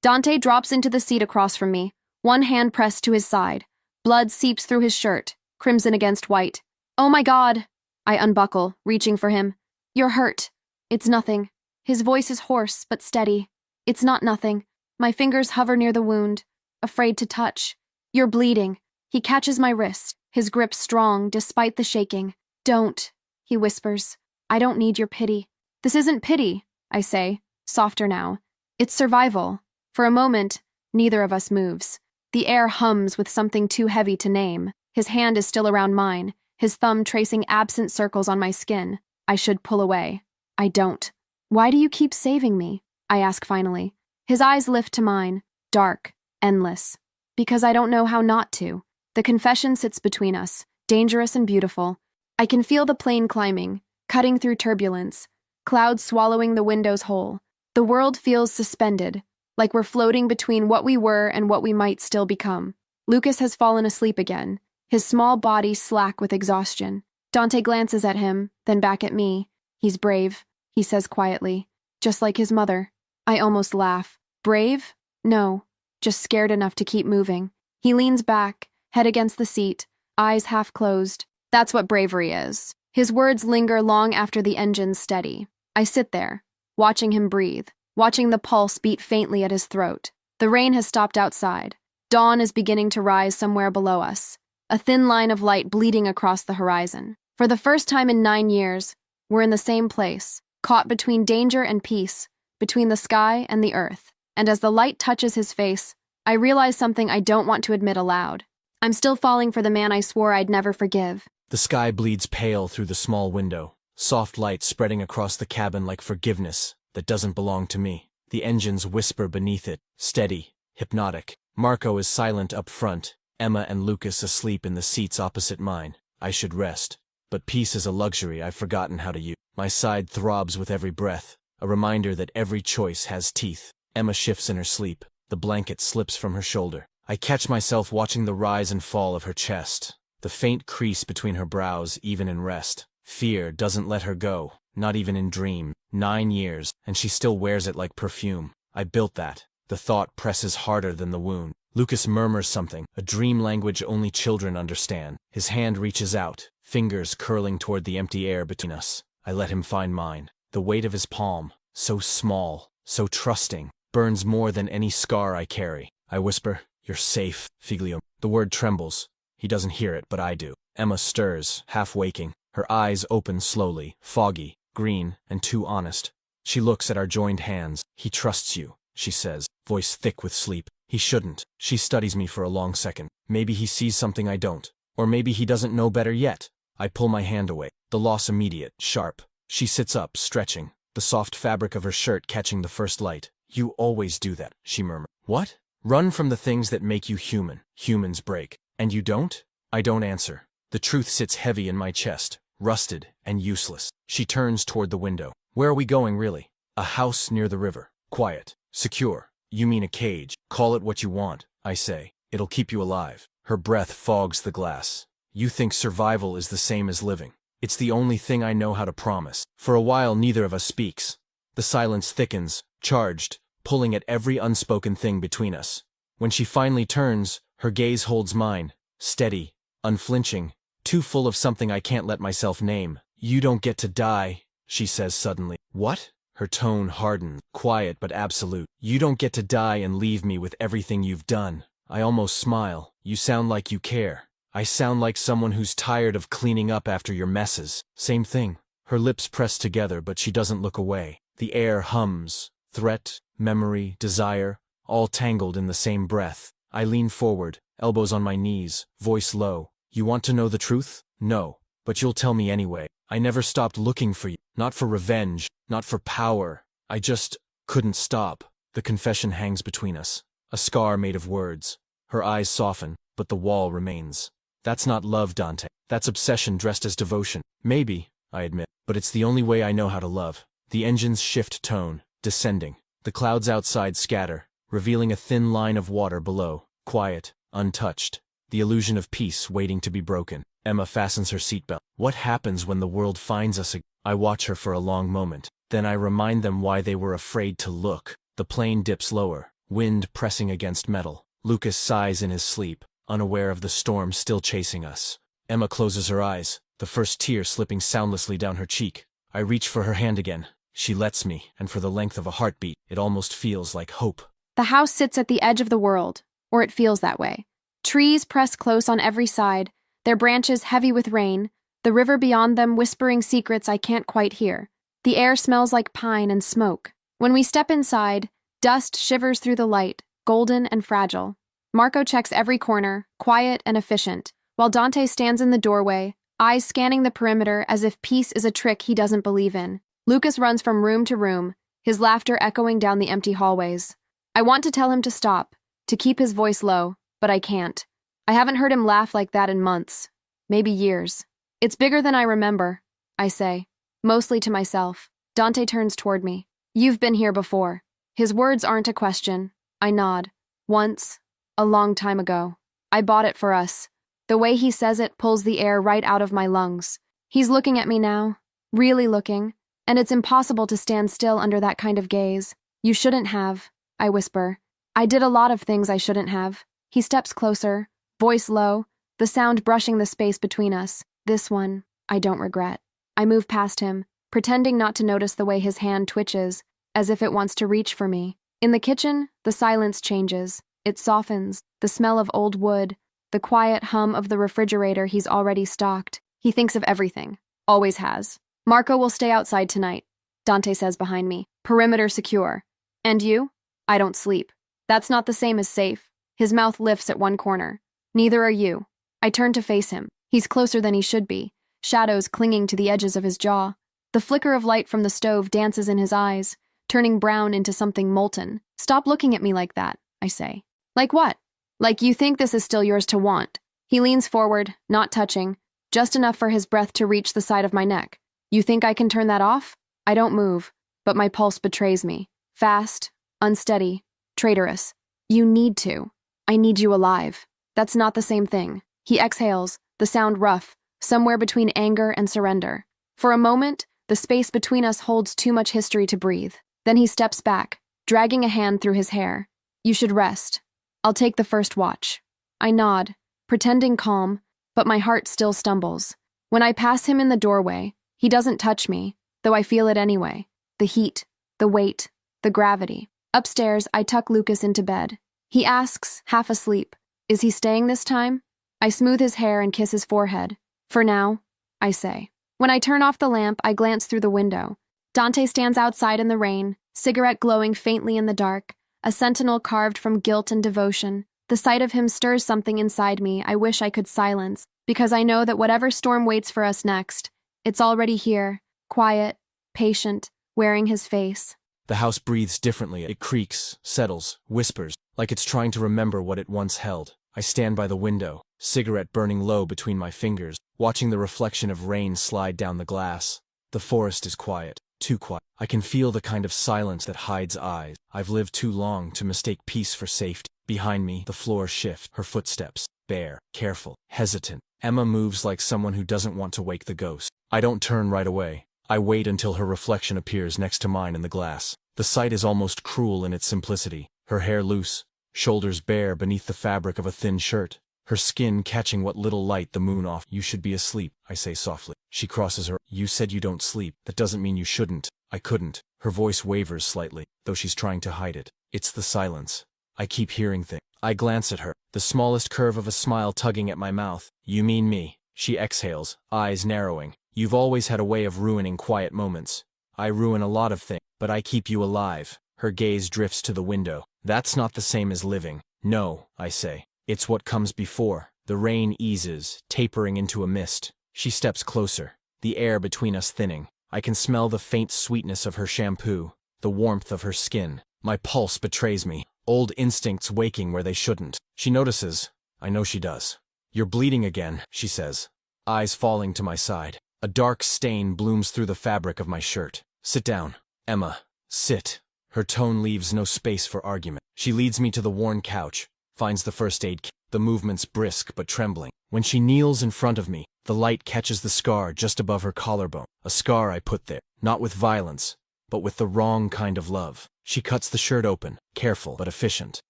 Dante drops into the seat across from me, one hand pressed to his side. Blood seeps through his shirt, crimson against white. Oh my God! I unbuckle, reaching for him. You're hurt. It's nothing. His voice is hoarse but steady. It's not nothing. My fingers hover near the wound, afraid to touch. You're bleeding. He catches my wrist, his grip strong despite the shaking. Don't, he whispers. I don't need your pity. This isn't pity, I say, softer now. It's survival. For a moment, neither of us moves. The air hums with something too heavy to name. His hand is still around mine, his thumb tracing absent circles on my skin. I should pull away. I don't. Why do you keep saving me? I ask finally. His eyes lift to mine, dark, endless. Because I don't know how not to. The confession sits between us, dangerous and beautiful. I can feel the plane climbing, cutting through turbulence, clouds swallowing the windows whole. The world feels suspended, like we're floating between what we were and what we might still become. Lucas has fallen asleep again, his small body slack with exhaustion. Dante glances at him, then back at me. He's brave, he says quietly, just like his mother. I almost laugh. Brave? No, just scared enough to keep moving. He leans back, head against the seat, eyes half closed. That's what bravery is. His words linger long after the engines steady. I sit there, watching him breathe, watching the pulse beat faintly at his throat. The rain has stopped outside. Dawn is beginning to rise somewhere below us, a thin line of light bleeding across the horizon. For the first time in 9 years, we're in the same place, caught between danger and peace, between the sky and the earth. And as the light touches his face, I realize something I don't want to admit aloud. I'm still falling for the man I swore I'd never forgive. The sky bleeds pale through the small window, soft light spreading across the cabin like forgiveness that doesn't belong to me. The engines whisper beneath it, steady, hypnotic. Marco is silent up front, Emma and Lucas asleep in the seats opposite mine. I should rest. But peace is a luxury I've forgotten how to use. My side throbs with every breath, a reminder that every choice has teeth. Emma shifts in her sleep. The blanket slips from her shoulder. I catch myself watching the rise and fall of her chest, the faint crease between her brows even in rest. Fear doesn't let her go, not even in dream. 9 years, and she still wears it like perfume. I built that. The thought presses harder than the wound. Lucas murmurs something, a dream language only children understand. His hand reaches out, fingers curling toward the empty air between us. I let him find mine. The weight of his palm, so small, so trusting, burns more than any scar I carry. I whisper, "You're safe, Figlio." The word trembles. He doesn't hear it, but I do. Emma stirs, half waking. Her eyes open slowly, foggy, green, and too honest. She looks at our joined hands. "He trusts you," she says, voice thick with sleep. "He shouldn't." She studies me for a long second. Maybe he sees something I don't. Or maybe he doesn't know better yet. I pull my hand away. The loss immediate, sharp. She sits up, stretching, the soft fabric of her shirt catching the first light. "You always do that," she murmurs. "What?" "Run from the things that make you human. Humans break. And you don't?" I don't answer. The truth sits heavy in my chest, rusted and useless. She turns toward the window. "Where are we going, really?" "A house near the river. Quiet. Secure." "You mean a cage. Call it what you want," I say. "It'll keep you alive." Her breath fogs the glass. "You think survival is the same as living. It's the only thing I know how to promise." For a while neither of us speaks. The silence thickens, charged, pulling at every unspoken thing between us. When she finally turns, her gaze holds mine, steady, unflinching, too full of something I can't let myself name. "You don't get to die," she says suddenly. "What?" Her tone hardens, quiet but absolute. "You don't get to die and leave me with everything you've done." I almost smile. "You sound like you care." "I sound like someone who's tired of cleaning up after your messes." "Same thing." Her lips press together, but she doesn't look away. The air hums. Threat, memory, desire, all tangled in the same breath. I lean forward, elbows on my knees, voice low. "You want to know the truth?" "No. But you'll tell me anyway. I never stopped looking for you. Not for revenge, not for power. I just couldn't stop." The confession hangs between us. A scar made of words. Her eyes soften, but the wall remains. "That's not love, Dante. That's obsession dressed as devotion." "Maybe," I admit, "but it's the only way I know how to love." The engines shift tone, descending. The clouds outside scatter, revealing a thin line of water below, quiet, untouched. The illusion of peace waiting to be broken. Emma fastens her seatbelt. "What happens when the world finds us again?" I watch her for a long moment. Then I remind them why they were afraid to look. The plane dips lower, wind pressing against metal. Lucas sighs in his sleep, unaware of the storm still chasing us. Emma closes her eyes, the first tear slipping soundlessly down her cheek. I reach for her hand again. She lets me, and for the length of a heartbeat, it almost feels like hope. The house sits at the edge of the world, or it feels that way. Trees press close on every side, their branches heavy with rain, the river beyond them whispering secrets I can't quite hear. The air smells like pine and smoke. When we step inside, dust shivers through the light, golden and fragile. Marco checks every corner, quiet and efficient, while Dante stands in the doorway, eyes scanning the perimeter as if peace is a trick he doesn't believe in. Lucas runs from room to room, his laughter echoing down the empty hallways. I want to tell him to stop, to keep his voice low, but I can't. I haven't heard him laugh like that in months, maybe years. "It's bigger than I remember," I say, mostly to myself. Dante turns toward me. "You've been here before." His words aren't a question. I nod. Once. A long time ago. I bought it for us. The way he says it pulls the air right out of my lungs. He's looking at me now. Really looking. And it's impossible to stand still under that kind of gaze. You shouldn't have, I whisper. I did a lot of things I shouldn't have. He steps closer, voice low, the sound brushing the space between us. This one, I don't regret. I move past him, pretending not to notice the way his hand twitches, as if it wants to reach for me. In the kitchen, the silence changes. It softens, the smell of old wood, the quiet hum of the refrigerator he's already stocked. He thinks of everything. Always has. Marco will stay outside tonight, Dante says behind me. Perimeter secure. And you? I don't sleep. That's not the same as safe. His mouth lifts at one corner. Neither are you. I turn to face him. He's closer than he should be, shadows clinging to the edges of his jaw. The flicker of light from the stove dances in his eyes, turning brown into something molten. Stop looking at me like that, I say. Like what? Like you think this is still yours to want. He leans forward, not touching, just enough for his breath to reach the side of my neck. You think I can turn that off? I don't move, but my pulse betrays me. Fast, unsteady, traitorous. You need to. I need you alive. That's not the same thing. He exhales, the sound rough, somewhere between anger and surrender. For a moment, the space between us holds too much history to breathe. Then he steps back, dragging a hand through his hair. You should rest. I'll take the first watch. I nod, pretending calm, but my heart still stumbles. When I pass him in the doorway, he doesn't touch me, though I feel it anyway. The heat, the weight, the gravity. Upstairs, I tuck Lucas into bed. He asks, half asleep, is he staying this time? I smooth his hair and kiss his forehead. For now, I say. When I turn off the lamp, I glance through the window. Dante stands outside in the rain, cigarette glowing faintly in the dark, a sentinel carved from guilt and devotion. The sight of him stirs something inside me I wish I could silence, because I know that whatever storm waits for us next, it's already here, quiet, patient, wearing his face. The house breathes differently. It creaks, settles, whispers, like it's trying to remember what it once held. I stand by the window, cigarette burning low between my fingers, watching the reflection of rain slide down the glass. The forest is quiet, too quiet. I can feel the kind of silence that hides eyes. I've lived too long to mistake peace for safety. Behind me, the floor shifts, her footsteps, bare, careful, hesitant. Emma moves like someone who doesn't want to wake the ghost. I don't turn right away. I wait until her reflection appears next to mine in the glass. The sight is almost cruel in its simplicity. Her hair loose, shoulders bare beneath the fabric of a thin shirt. Her skin catching what little light the moon offers. You should be asleep, I say softly. She crosses her. You said you don't sleep. That doesn't mean you shouldn't. I couldn't. Her voice wavers slightly, though she's trying to hide it. It's the silence. I keep hearing things. I glance at her, the smallest curve of a smile tugging at my mouth. You mean me? She exhales, eyes narrowing. You've always had a way of ruining quiet moments. I ruin a lot of things, but I keep you alive. Her gaze drifts to the window. That's not the same as living. No, I say. It's what comes before. The rain eases, tapering into a mist. She steps closer, the air between us thinning. I can smell the faint sweetness of her shampoo, the warmth of her skin. My pulse betrays me, old instincts waking where they shouldn't. She notices. I know she does. You're bleeding again, she says, eyes falling to my side. A dark stain blooms through the fabric of my shirt. Sit down, Emma. Sit. Her tone leaves no space for argument. She leads me to the worn couch, finds the first aid kit. The movement's brisk but trembling. When she kneels in front of me, the light catches the scar just above her collarbone. A scar I put there, not with violence, but with the wrong kind of love. She cuts the shirt open, careful but efficient.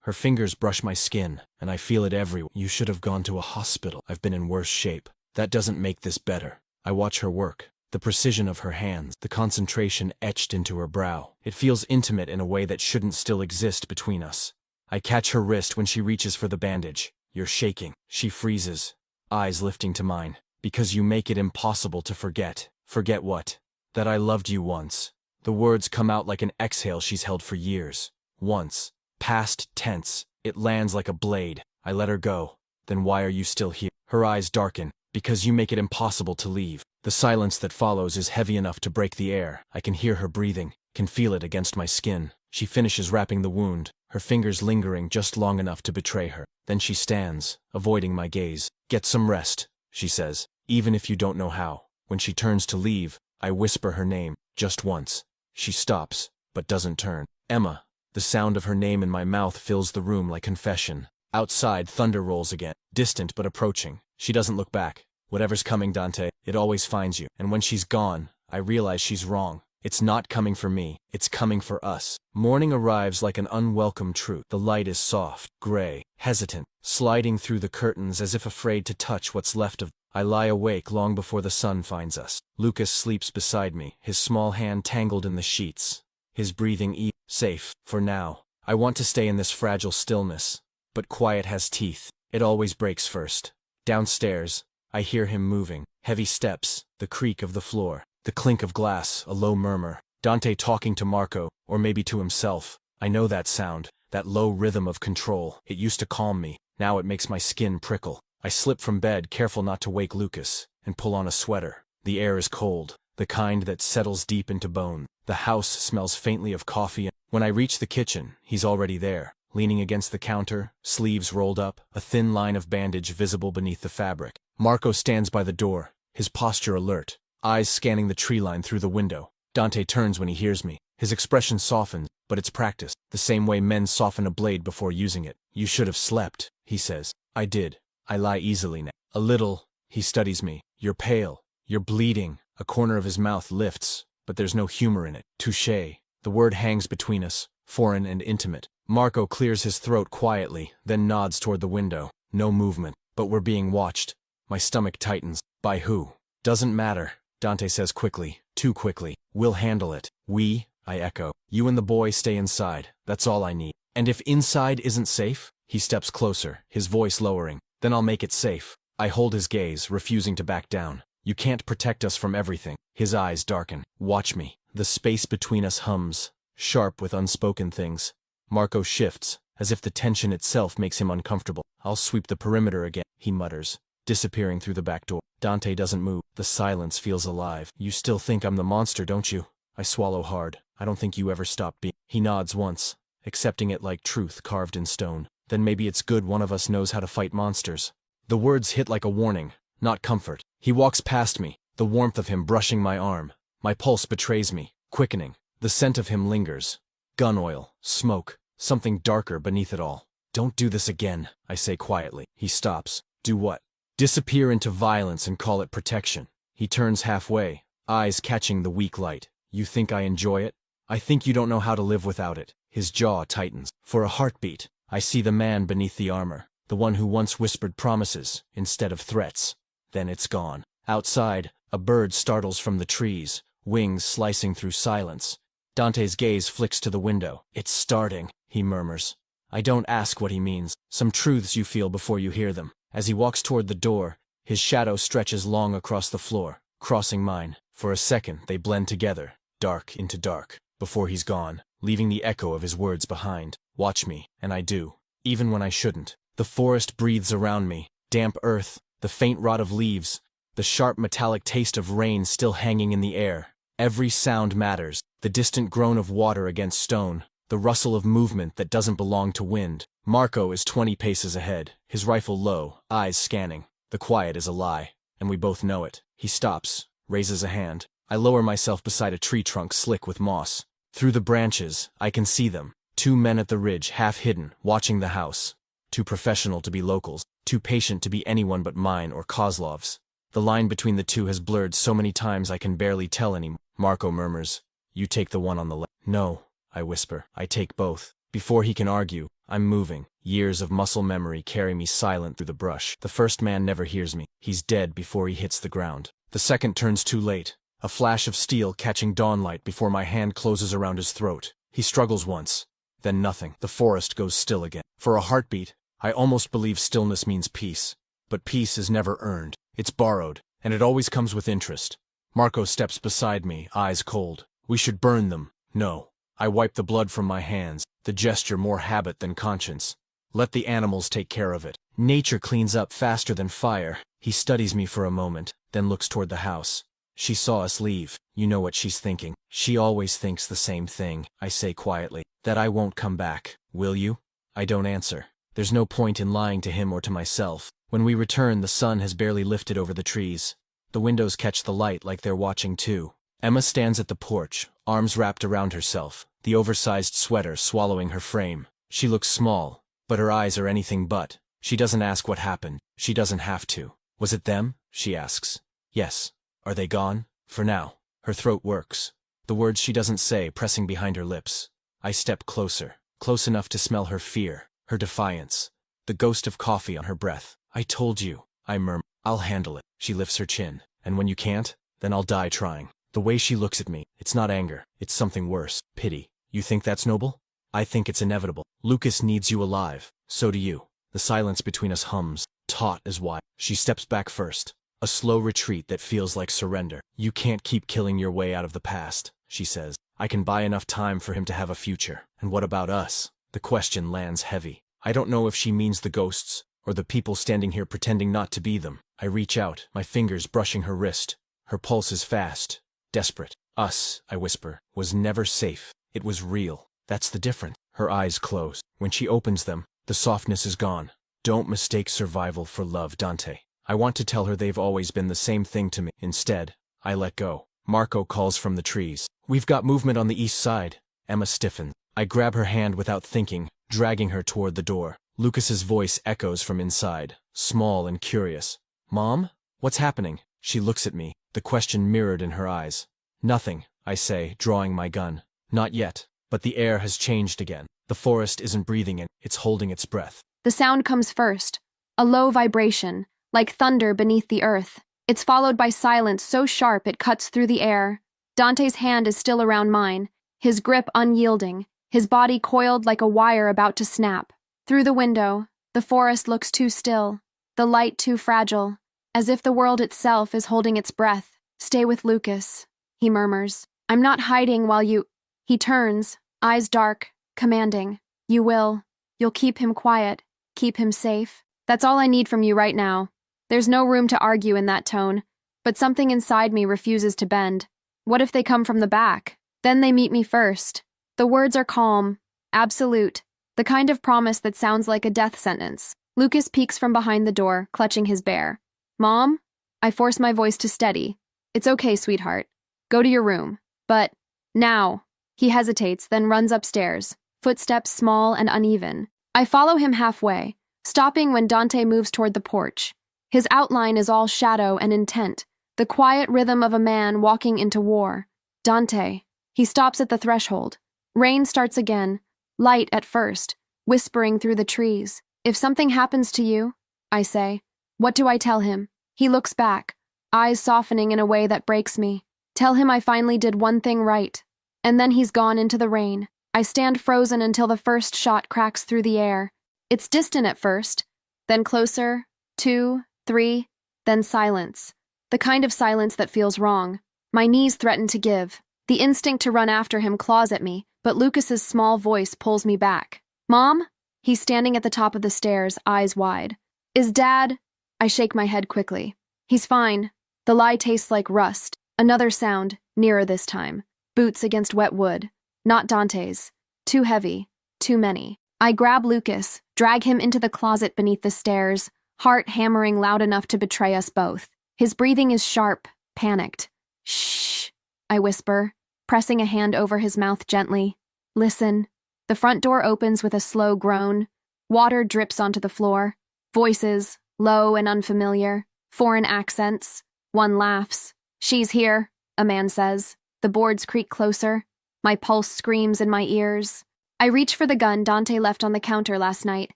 Her fingers brush my skin, and I feel it everywhere. You should have gone to a hospital. I've been in worse shape. That doesn't make this better. I watch her work. The precision of her hands, the concentration etched into her brow. It feels intimate in a way that shouldn't still exist between us. I catch her wrist when she reaches for the bandage. You're shaking. She freezes, eyes lifting to mine. Because you make it impossible to forget. Forget what? That I loved you once. The words come out like an exhale she's held for years. Once. Past tense. It lands like a blade. I let her go. Then why are you still here? Her eyes darken. Because you make it impossible to leave. The silence that follows is heavy enough to break the air. I can hear her breathing, can feel it against my skin. She finishes wrapping the wound, her fingers lingering just long enough to betray her. Then she stands, avoiding my gaze. Get some rest, she says, even if you don't know how. When she turns to leave, I whisper her name, just once. She stops, but doesn't turn. Emma. The sound of her name in my mouth fills the room like confession. Outside, thunder rolls again, distant but approaching. She doesn't look back. Whatever's coming, Dante, it always finds you. And when she's gone, I realize she's wrong. It's not coming for me, it's coming for us. Morning arrives like an unwelcome truth. The light is soft, gray, hesitant, sliding through the curtains as if afraid to touch what's left of. I lie awake long before the sun finds us. Lucas sleeps beside me, his small hand tangled in the sheets. His breathing safe, for now. I want to stay in this fragile stillness. But quiet has teeth. It always breaks first. Downstairs, I hear him moving. Heavy steps, the creak of the floor, the clink of glass, a low murmur. Dante talking to Marco, or maybe to himself. I know that sound, that low rhythm of control. It used to calm me. Now it makes my skin prickle. I slip from bed, careful not to wake Lucas, and pull on a sweater. The air is cold, the kind that settles deep into bone. The house smells faintly of coffee. When I reach the kitchen, he's already there, leaning against the counter, sleeves rolled up, a thin line of bandage visible beneath the fabric. Marco stands by the door, his posture alert, eyes scanning the tree line through the window. Dante turns when he hears me. His expression softens, but it's practice, the same way men soften a blade before using it. You should have slept, he says. I did. I lie easily now. A little. He studies me. You're pale. You're bleeding. A corner of his mouth lifts, but there's no humor in it. Touché. The word hangs between us, foreign and intimate. Marco clears his throat quietly, then nods toward the window. No movement. But we're being watched. My stomach tightens. By who? Doesn't matter, Dante says quickly. Too quickly. We'll handle it. We? I echo. You and the boy stay inside. That's all I need. And if inside isn't safe? He steps closer, his voice lowering. Then I'll make it safe. I hold his gaze, refusing to back down. You can't protect us from everything. His eyes darken. Watch me. The space between us hums, sharp with unspoken things. Marco shifts, as if the tension itself makes him uncomfortable. I'll sweep the perimeter again, he mutters, disappearing through the back door. Dante doesn't move. The silence feels alive. You still think I'm the monster, don't you? I swallow hard. I don't think you ever stopped being. He nods once, accepting it like truth carved in stone. Then maybe it's good one of us knows how to fight monsters. The words hit like a warning, not comfort. He walks past me, the warmth of him brushing my arm. My pulse betrays me, quickening. The scent of him lingers. Gun oil, smoke, something darker beneath it all. Don't do this again, I say quietly. He stops. Do what? Disappear into violence and call it protection. He turns halfway, eyes catching the weak light. You think I enjoy it? I think you don't know how to live without it. His jaw tightens. For a heartbeat, I see the man beneath the armor, the one who once whispered promises instead of threats. Then it's gone. Outside, a bird startles from the trees, wings slicing through silence. Dante's gaze flicks to the window. It's starting, he murmurs. I don't ask what he means. Some truths you feel before you hear them. As he walks toward the door, his shadow stretches long across the floor, crossing mine. For a second, they blend together, dark into dark, before he's gone, leaving the echo of his words behind. Watch me, and I do, even when I shouldn't. The forest breathes around me, damp earth, the faint rot of leaves, the sharp metallic taste of rain still hanging in the air. Every sound matters, the distant groan of water against stone, the rustle of movement that doesn't belong to wind. Marco is 20 paces ahead, his rifle low, eyes scanning. The quiet is a lie, and we both know it. He stops, raises a hand. I lower myself beside a tree trunk slick with moss. Through the branches, I can see them. 2 men at the ridge, half hidden, watching the house. Too professional to be locals, too patient to be anyone but mine or Kozlov's. The line between the two has blurred so many times I can barely tell anymore. Marco murmurs, You take the one on the left. No, I whisper, I take both. Before he can argue, I'm moving. Years of muscle memory carry me silent through the brush. The first man never hears me. He's dead before he hits the ground. The second turns too late. A flash of steel catching dawnlight before my hand closes around his throat. He struggles once. Then nothing. The forest goes still again. For a heartbeat, I almost believe stillness means peace. But peace is never earned. It's borrowed, and it always comes with interest. Marco steps beside me, eyes cold. We should burn them. No. I wipe the blood from my hands, the gesture more habit than conscience. Let the animals take care of it. Nature cleans up faster than fire. He studies me for a moment, then looks toward the house. She saw us leave. You know what she's thinking. She always thinks the same thing, I say quietly. That I won't come back. Will you? I don't answer. There's no point in lying to him or to myself. When we return, the sun has barely lifted over the trees. The windows catch the light like they're watching too. Emma stands at the porch, arms wrapped around herself, the oversized sweater swallowing her frame. She looks small, but her eyes are anything but. She doesn't ask what happened. She doesn't have to. Was it them? She asks. Yes. Are they gone? For now. Her throat works. The words she doesn't say pressing behind her lips. I step closer, close enough to smell her fear, her defiance, the ghost of coffee on her breath. I told you, I murmur. I'll handle it. She lifts her chin. And when you can't, then I'll die trying. The way she looks at me, it's not anger, it's something worse. Pity. You think that's noble? I think it's inevitable. Lucas needs you alive. So do you. The silence between us hums, taut as why. She steps back first. A slow retreat that feels like surrender. You can't keep killing your way out of the past, she says. I can buy enough time for him to have a future. And what about us? The question lands heavy. I don't know if she means the ghosts, or the people standing here pretending not to be them. I reach out, my fingers brushing her wrist. Her pulse is fast, desperate. Us, I whisper, was never safe. It was real. That's the difference. Her eyes close. When she opens them, the softness is gone. Don't mistake survival for love, Dante. I want to tell her they've always been the same thing to me. Instead, I let go. Marco calls from the trees. We've got movement on the east side. Emma stiffens. I grab her hand without thinking, dragging her toward the door. Lucas's voice echoes from inside, small and curious. Mom? What's happening? She looks at me, the question mirrored in her eyes. Nothing, I say, drawing my gun. Not yet. But the air has changed again. The forest isn't breathing in, it's holding its breath. The sound comes first, a low vibration, like thunder beneath the earth. It's followed by silence so sharp it cuts through the air. Dante's hand is still around mine, his grip unyielding, his body coiled like a wire about to snap. Through the window, the forest looks too still, the light too fragile, as if the world itself is holding its breath. Stay with Lucas, he murmurs. I'm not hiding while you... He turns, eyes dark, commanding. You will. You'll keep him quiet, keep him safe. That's all I need from you right now. There's no room to argue in that tone, but something inside me refuses to bend. What if they come from the back? Then they meet me first. The words are calm, absolute, the kind of promise that sounds like a death sentence. Lucas peeks from behind the door, clutching his bear. Mom? I force my voice to steady. It's okay, sweetheart. Go to your room. But, now. He hesitates, then runs upstairs, footsteps small and uneven. I follow him halfway, stopping when Dante moves toward the porch. His outline is all shadow and intent, the quiet rhythm of a man walking into war. Dante. He stops at the threshold. Rain starts again, light at first, whispering through the trees. If something happens to you, I say, what do I tell him? He looks back, eyes softening in a way that breaks me. Tell him I finally did one thing right. And then he's gone into the rain. I stand frozen until the first shot cracks through the air. It's distant at first, then closer, 2, 3, then silence. The kind of silence that feels wrong. My knees threaten to give. The instinct to run after him claws at me, but Lucas's small voice pulls me back. Mom? He's standing at the top of the stairs, eyes wide. Is Dad? I shake my head quickly. He's fine. The lie tastes like rust. Another sound, nearer this time. Boots against wet wood. Not Dante's. Too heavy. Too many. I grab Lucas, drag him into the closet beneath the stairs, heart hammering loud enough to betray us both. His breathing is sharp, panicked. Shh, I whisper, pressing a hand over his mouth gently. Listen. The front door opens with a slow groan. Water drips onto the floor. Voices, low and unfamiliar. Foreign accents. One laughs. She's here, a man says. The boards creak closer. My pulse screams in my ears. I reach for the gun Dante left on the counter last night,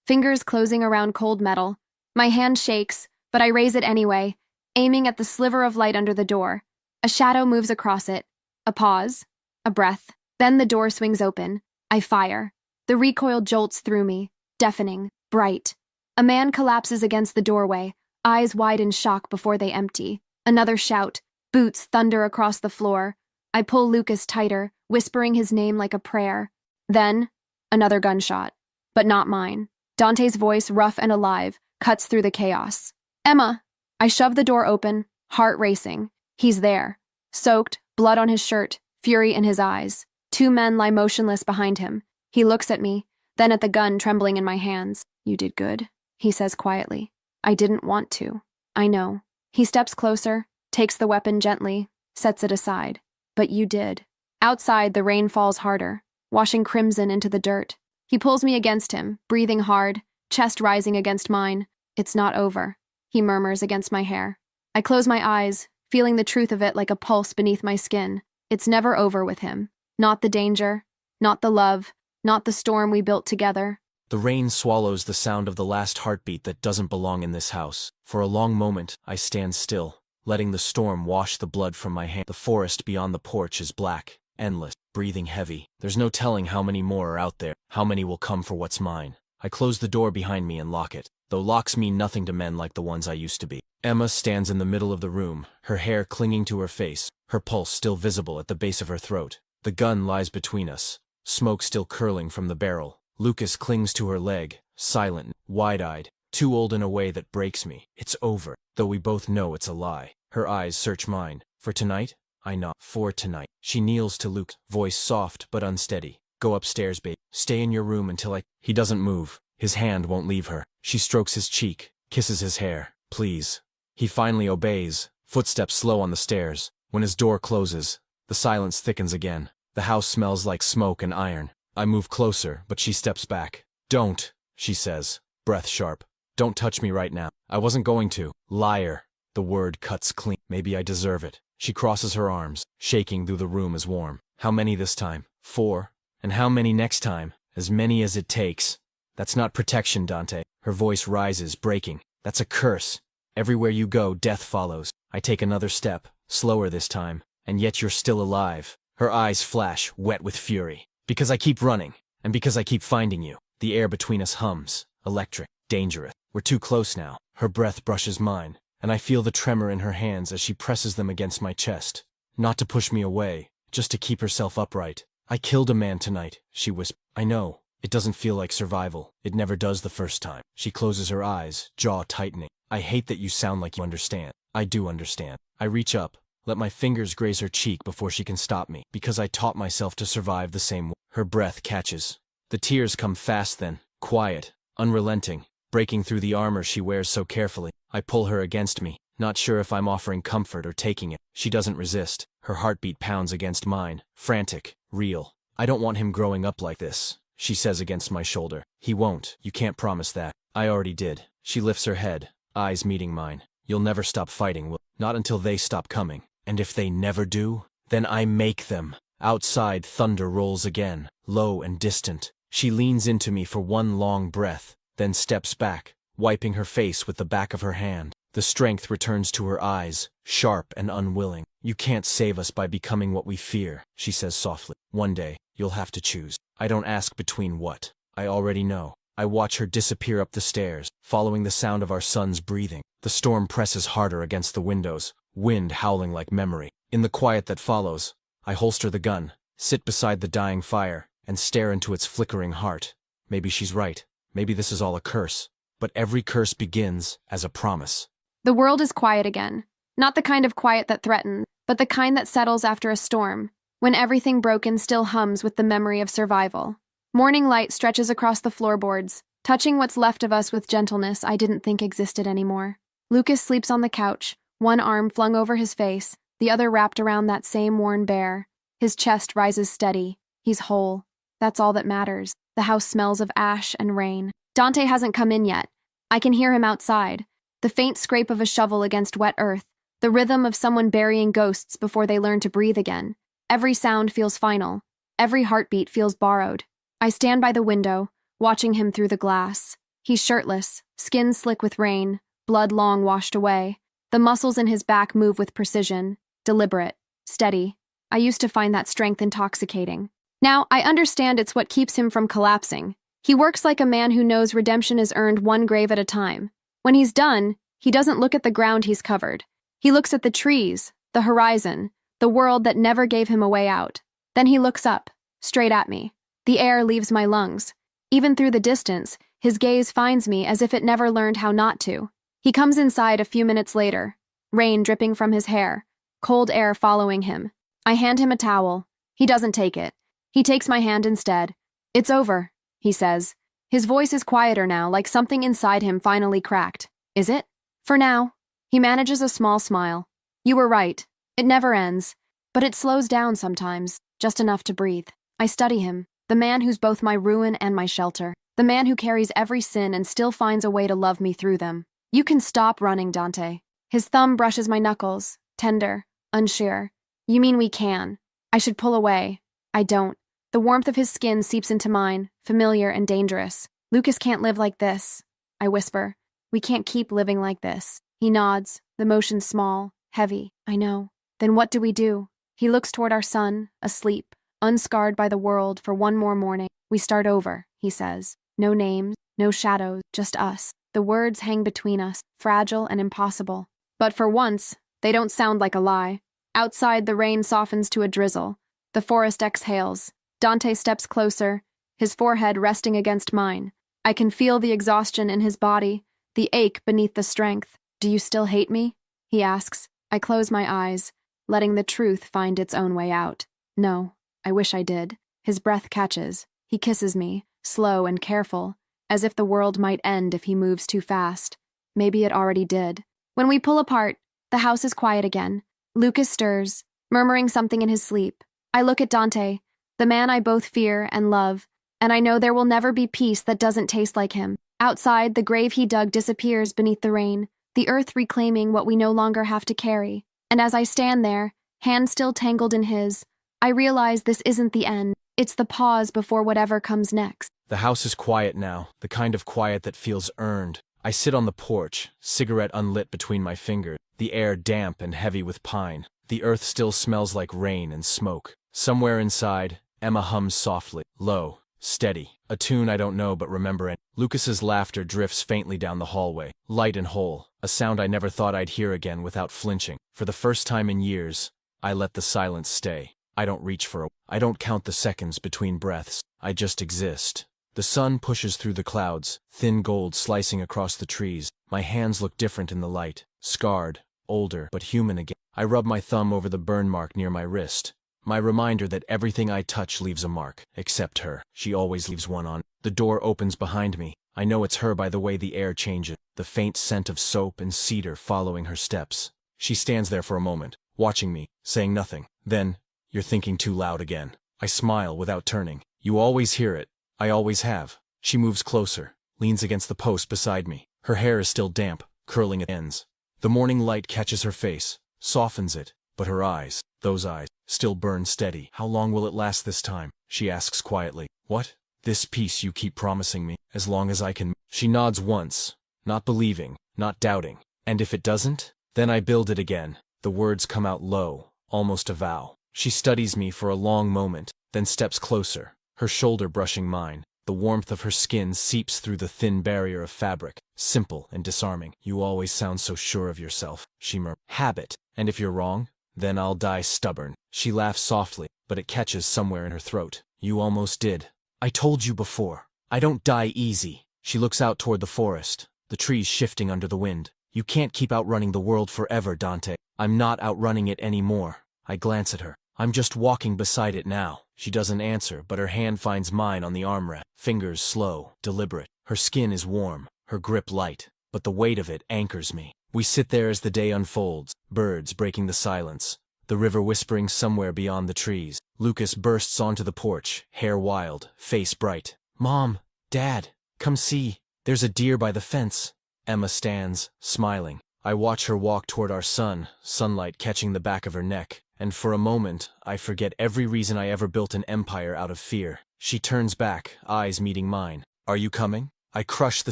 fingers closing around cold metal. My hand shakes, but I raise it anyway, aiming at the sliver of light under the door. A shadow moves across it. A pause. A breath. Then the door swings open. I fire. The recoil jolts through me, deafening, bright. A man collapses against the doorway, eyes wide in shock before they empty. Another shout. Boots thunder across the floor. I pull Lucas tighter, whispering his name like a prayer. Then, another gunshot. But not mine. Dante's voice, rough and alive, cuts through the chaos. Emma! I shove the door open, heart racing. He's there. Soaked, blood on his shirt, fury in his eyes. 2 men lie motionless behind him. He looks at me, then at the gun trembling in my hands. You did good, he says quietly. I didn't want to. I know. He steps closer, takes the weapon gently, sets it aside. But you did. Outside, the rain falls harder, washing crimson into the dirt. He pulls me against him, breathing hard, chest rising against mine. It's not over, he murmurs against my hair. I close my eyes, feeling the truth of it like a pulse beneath my skin. It's never over with him. Not the danger, not the love, not the storm we built together. The rain swallows the sound of the last heartbeat that doesn't belong in this house. For a long moment, I stand still, letting the storm wash the blood from my hand. The forest beyond the porch is black, endless, breathing heavy. There's no telling how many more are out there, how many will come for what's mine. I close the door behind me and lock it, though locks mean nothing to men like the ones I used to be. Emma stands in the middle of the room, her hair clinging to her face, her pulse still visible at the base of her throat. The gun lies between us, smoke still curling from the barrel. Lucas clings to her leg, silent, wide-eyed, too old in a way that breaks me. It's over, though we both know it's a lie. Her eyes search mine. For tonight? I nod. For tonight. She kneels to Luke, voice soft but unsteady. Go upstairs, babe. Stay in your room until I— He doesn't move. His hand won't leave her. She strokes his cheek, kisses his hair. Please. He finally obeys, footsteps slow on the stairs. When his door closes, the silence thickens again. The house smells like smoke and iron. I move closer, but she steps back. Don't, she says, breath sharp. Don't touch me right now. I wasn't going to. Liar. The word cuts clean. Maybe I deserve it. She crosses her arms, shaking though the room is warm. How many this time? 4. And how many next time? As many as it takes. That's not protection, Dante. Her voice rises, breaking. That's a curse. Everywhere you go, death follows. I take another step, slower this time, and yet you're still alive. Her eyes flash, wet with fury. Because I keep running, and because I keep finding you. The air between us hums, electric, dangerous. We're too close now. Her breath brushes mine, and I feel the tremor in her hands as she presses them against my chest. Not to push me away, just to keep herself upright. I killed a man tonight, she whispers. I know. It doesn't feel like survival. It never does the first time. She closes her eyes, jaw tightening. I hate that you sound like you understand. I do understand. I reach up, let my fingers graze her cheek before she can stop me, because I taught myself to survive the same way. Her breath catches. The tears come fast then, quiet, unrelenting, breaking through the armor she wears so carefully. I pull her against me, not sure if I'm offering comfort or taking it. She doesn't resist. Her heartbeat pounds against mine, frantic, real. I don't want him growing up like this, she says against my shoulder. He won't. You can't promise that. I already did. She lifts her head, eyes meeting mine. You'll never stop fighting, will? Not until they stop coming. And if they never do, then I make them. Outside, thunder rolls again, low and distant. She leans into me for one long breath, then steps back, wiping her face with the back of her hand. The strength returns to her eyes, sharp and unwilling. You can't save us by becoming what we fear, she says softly. One day, you'll have to choose. I don't ask between what. I already know. I watch her disappear up the stairs, following the sound of our son's breathing. The storm presses harder against the windows, wind howling like memory. In the quiet that follows, I holster the gun, sit beside the dying fire, and stare into its flickering heart. Maybe she's right. Maybe this is all a curse. But every curse begins as a promise. The world is quiet again. Not the kind of quiet that threatens, but the kind that settles after a storm, when everything broken still hums with the memory of survival. Morning light stretches across the floorboards, touching what's left of us with gentleness I didn't think existed anymore. Lucas sleeps on the couch, one arm flung over his face, the other wrapped around that same worn bear. His chest rises steady. He's whole. That's all that matters. The house smells of ash and rain. Dante hasn't come in yet. I can hear him outside. The faint scrape of a shovel against wet earth, the rhythm of someone burying ghosts before they learn to breathe again. Every sound feels final. Every heartbeat feels borrowed. I stand by the window, watching him through the glass. He's shirtless, skin slick with rain, blood long washed away. The muscles in his back move with precision, deliberate, steady. I used to find that strength intoxicating. Now, I understand it's what keeps him from collapsing. He works like a man who knows redemption is earned one grave at a time. When he's done, he doesn't look at the ground he's covered. He looks at the trees, the horizon, the world that never gave him a way out. Then he looks up, straight at me. The air leaves my lungs. Even through the distance, his gaze finds me as if it never learned how not to. He comes inside a few minutes later, rain dripping from his hair, cold air following him. I hand him a towel. He doesn't take it. He takes my hand instead. It's over, he says. His voice is quieter now, like something inside him finally cracked. Is it? For now. He manages a small smile. You were right. It never ends. But it slows down sometimes, just enough to breathe. I study him, the man who's both my ruin and my shelter, the man who carries every sin and still finds a way to love me through them. You can stop running, Dante. His thumb brushes my knuckles, tender, unsure. You mean we can? I should pull away. I don't. The warmth of his skin seeps into mine, familiar and dangerous. Lucas can't live like this, I whisper. We can't keep living like this. He nods, the motion small, heavy. I know. Then what do we do? He looks toward our son, asleep, unscarred by the world for one more morning. We start over, he says. No names, no shadows, just us. The words hang between us, fragile and impossible. But for once, they don't sound like a lie. Outside, the rain softens to a drizzle. The forest exhales. Dante steps closer, his forehead resting against mine. I can feel the exhaustion in his body, the ache beneath the strength. Do you still hate me? He asks. I close my eyes, letting the truth find its own way out. No, I wish I did. His breath catches. He kisses me, slow and careful, as if the world might end if he moves too fast. Maybe it already did. When we pull apart, the house is quiet again. Lucas stirs, murmuring something in his sleep. I look at Dante, the man I both fear and love, and I know there will never be peace that doesn't taste like him. Outside, the grave he dug disappears beneath the rain, the earth reclaiming what we no longer have to carry. And as I stand there, hand still tangled in his, I realize this isn't the end. It's the pause before whatever comes next. The house is quiet now, the kind of quiet that feels earned. I sit on the porch, cigarette unlit between my fingers, the air damp and heavy with pine. The earth still smells like rain and smoke. Somewhere inside, Emma hums softly, low, steady, a tune I don't know but remember it. Lucas's laughter drifts faintly down the hallway, light and whole, a sound I never thought I'd hear again without flinching. For the first time in years, I let the silence stay. I don't reach for I don't count the seconds between breaths. I just exist. The sun pushes through the clouds, thin gold slicing across the trees. My hands look different in the light, scarred, older, but human again. I rub my thumb over the burn mark near my wrist. My reminder that everything I touch leaves a mark, except her. She always leaves one on. The door opens behind me. I know it's her by the way the air changes, the faint scent of soap and cedar following her steps. She stands there for a moment, watching me, saying nothing. Then, "You're thinking too loud again." I smile without turning. "You always hear it. I always have." She moves closer, leans against the post beside me. Her hair is still damp, curling at ends. The morning light catches her face, softens it, but her eyes, those eyes, still burn steady. "How long will it last this time?" she asks quietly. "What? This peace you keep promising me, as long as I can." She nods once, not believing, not doubting. "And if it doesn't? Then I build it again." The words come out low, almost a vow. She studies me for a long moment, then steps closer, her shoulder brushing mine. The warmth of her skin seeps through the thin barrier of fabric, simple and disarming. "You always sound so sure of yourself," she murmurs. "Habit. And if you're wrong, then I'll die stubborn." She laughs softly, but it catches somewhere in her throat. "You almost did. I told you before. I don't die easy." She looks out toward the forest, the trees shifting under the wind. "You can't keep outrunning the world forever, Dante." "I'm not outrunning it anymore." I glance at her. "I'm just walking beside it now." She doesn't answer, but her hand finds mine on the armrest. Fingers slow, deliberate. Her skin is warm, her grip light, but the weight of it anchors me. We sit there as the day unfolds, birds breaking the silence, the river whispering somewhere beyond the trees. Lucas bursts onto the porch, hair wild, face bright. "Mom, Dad, come see. There's a deer by the fence." Emma stands, smiling. I watch her walk toward our son, sunlight catching the back of her neck, and for a moment, I forget every reason I ever built an empire out of fear. She turns back, eyes meeting mine. "Are you coming?" I crush the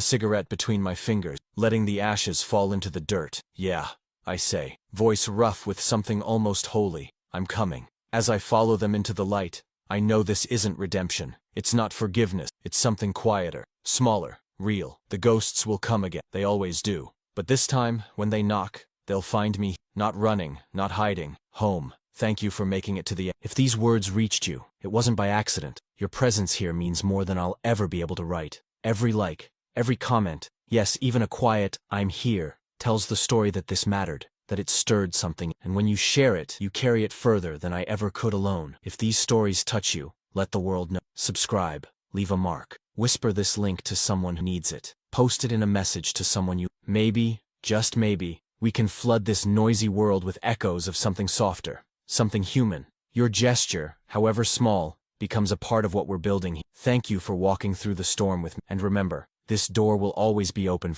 cigarette between my fingers, letting the ashes fall into the dirt. "Yeah," I say, voice rough with something almost holy. "I'm coming." As I follow them into the light, I know this isn't redemption. It's not forgiveness. It's something quieter, smaller, real. The ghosts will come again. They always do. But this time, when they knock, they'll find me, not running, not hiding, home. "Thank you for making it to the end." If these words reached you, it wasn't by accident. Your presence here means more than I'll ever be able to write. Every like, every comment, yes, even a quiet "I'm here," tells the story that this mattered, that it stirred something, and when you share it, you carry it further than I ever could alone. If these stories touch you, let the world know. Subscribe, leave a mark, whisper this link to someone who needs it, post it in a message to someone you. Maybe, just maybe, we can flood this noisy world with echoes of something softer, something human. Your gesture, however small, becomes a part of what we're building. Thank you for walking through the storm with me. And remember, this door will always be open.